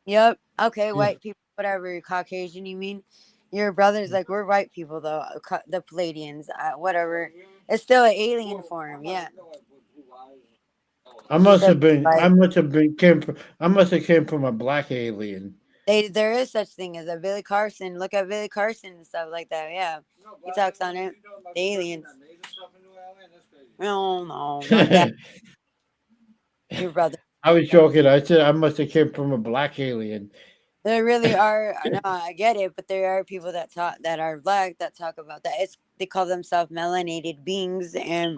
Yep. Okay, white people, whatever, Caucasian, you mean? Your brother's like, we're white people, though. The Palladians, whatever. It's still an alien form, yeah. I must have came from a black alien. There is such thing as a Billy Carson. Look at Billy Carson and stuff like that. Yeah, he talks on it. The aliens. No, not that. Your brother. I was joking. I said I must have came from a black alien. There really are. No, I get it, but there are people that are black that talk about that. They call themselves melanated beings and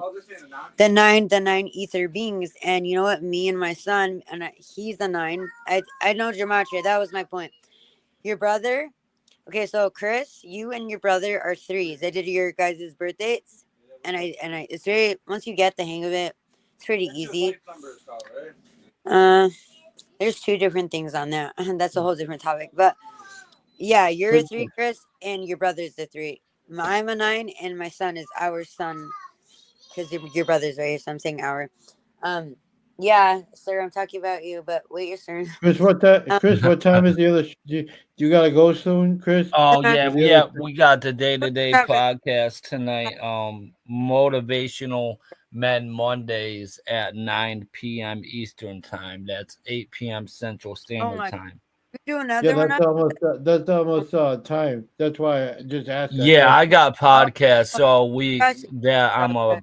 the nine ether beings. And you know what? Me and my son, he's the 9. I know gematria. That was my point. Your brother. Okay, so Chris, you and your brother are 3s. I did your guys' birth dates, and it's very, once you get the hang of it, it's pretty easy. There's 2 different things on that. That's a whole different topic. But yeah, you're a 3, Chris, and your brother's a 3. I'm a 9, and my son is our son, because your brother's right here, so I'm saying our. Yeah, sir, I'm talking about you, but wait your turn. Chris, what time is the other? You gotta go soon, Chris? Oh yeah, we got the day-to-day podcast tonight. Motivational Men Mondays at 9 p.m. Eastern time. That's 8 p.m. Central Standard Time. You do another one? That's almost time. That's why I just asked. Yeah, I got podcasts all week that I'm a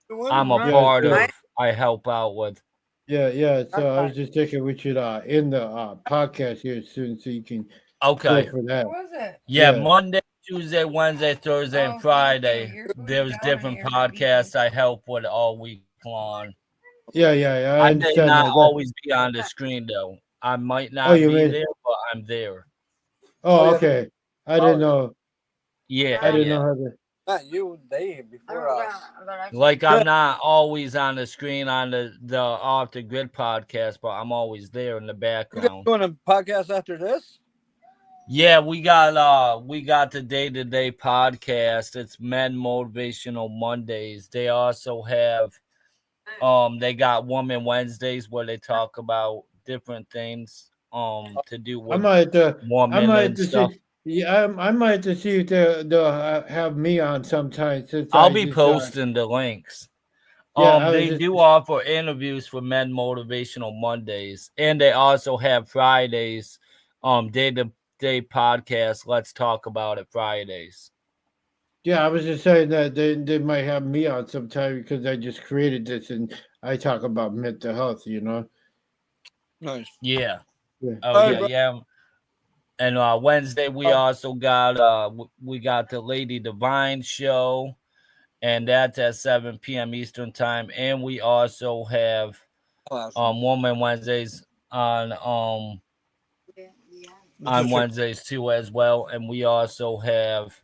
part of. I help out with. Yeah. So I was just thinking we should end the podcast here soon so you can go for that. What was it? Yeah, Monday, Tuesday, Wednesday, Thursday, and Friday. There's different podcasts I help with all week long. Yeah. I may not always be on the screen though. I might not be there, but I'm there. Oh, okay. I didn't know. Yeah, I didn't know how to. Not you, they before us. Like I'm not always on the screen on the Off the Grid podcast, but I'm always there in the background. You doing a podcast after this? Yeah, we got the day-to-day podcast. It's Men Motivational Mondays. They also have they got Woman Wednesdays where they talk about different things to do with women and stuff. I might have to see if they'll have me on sometime. I'll be posting the links. They do offer interviews for Men Motivational Mondays, and they also have Fridays, day-to-day podcast. Let's talk about it Fridays. Yeah, I was just saying that they might have me on sometime because I just created this and I talk about mental health. You know. Nice. Yeah. Yeah. Oh yeah. And Wednesday we also got the Lady Divine show, and that's at 7 p.m. Eastern time. And we also have Woman Wednesdays on Wednesdays too as well. And we also have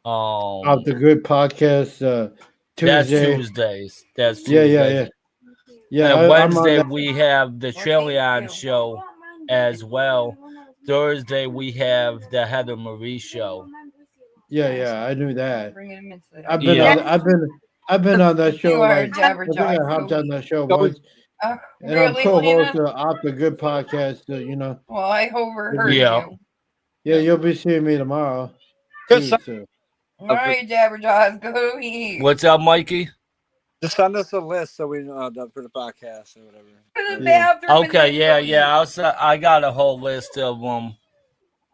Off the Grid podcast Tuesday. That's Tuesdays. Yeah. And Wednesday we have the Trillion show as well. Thursday we have the Heather Marie show. Yeah, I knew that. I've been on that show. I think I hopped on that show once. And I'm co-host of Off the Good podcast. You know. Well, I overheard you. Yeah, you'll be seeing me tomorrow. Too, All right, Jabberjaws, go eat. What's up, Mikey? Just send us a list so we know for the podcast or whatever. Okay, yeah. I got a whole list of them,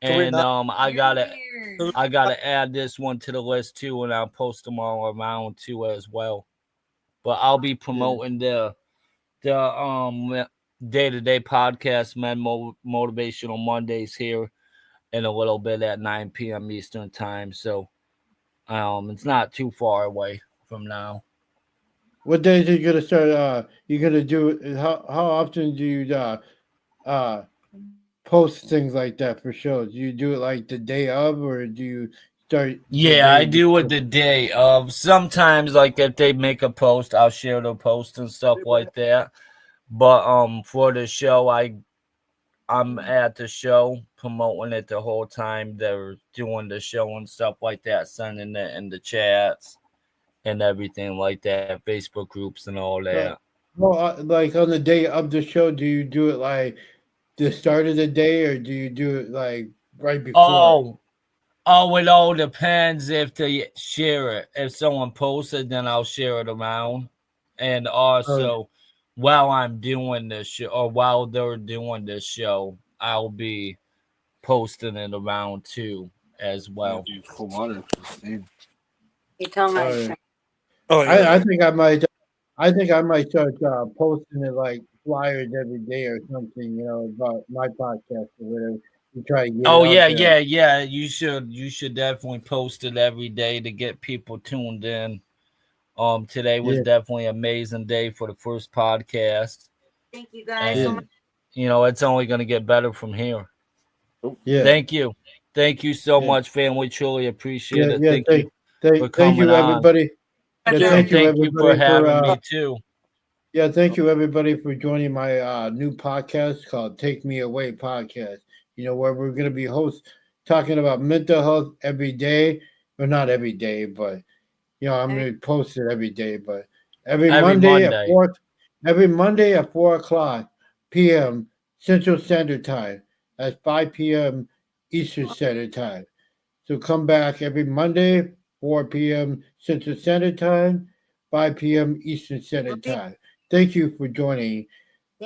and I gotta add this one to the list too, and I'll post them all around too as well. But I'll be promoting the day-to-day podcast, Men Motivational Mondays here in a little bit at 9 p.m. Eastern time. So it's not too far away from now. What days are you gonna start? You gonna do? How often do you post things like that for shows? Do you do it like the day of, or do you start. Yeah, I do it the day. Sometimes like if they make a post, I'll share the post and stuff like that. But for the show, I'm at the show promoting it the whole time. They're doing the show and stuff like that, sending it in the chats and everything like that, Facebook groups and all that. Well, like on the day of the show, do you do it like the start of the day, or do you do it like right before? Oh, it all depends if they share it. If someone posts it, then I'll share it around. And also, while I'm doing this show, or while they're doing this show, I'll be posting it around too as well. You tell my Oh, yeah. friend. I think I might. I think I might start posting it like flyers every day or something. You know, about my podcast or whatever. You try to get. Oh it out yeah, there. You should definitely post it every day to get people tuned in. Today was Yeah. definitely an amazing day for the first podcast. Thank you guys so And much. you know, it's only going to get better from here. Yeah. Thank you so Yeah. much, family. Truly appreciate it. Yeah. Thank you for Thank coming you, on. everybody. Yeah, And thank you, thank you for everybody, having me too. Yeah, thank you, everybody, for joining my new podcast called "Take Me Away" podcast. You know, where we're going to be talking about mental health every day, or not every day, but you know, I'm going to post it every day, but every Monday at 4 o'clock p.m. Central Standard Time. That's 5 p.m. Eastern Standard Time. So come back every Monday, 4 p.m. Central Standard Time, 5 p.m. Eastern Standard Time. Thank you for joining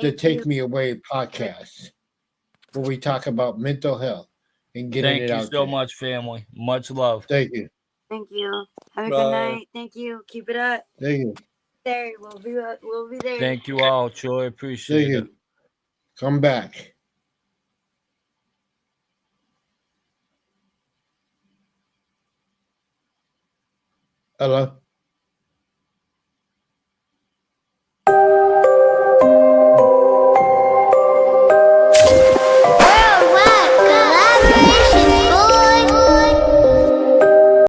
the Take Me Away podcast, where we talk about mental health and getting Thank it you out so there. much, family. Much love. Thank you. Thank you. Have a Bye. good night. Thank you. Keep it up. Thank you. There, we'll be there. Thank you all. Truly Thank appreciate you. it. Come back. Hello.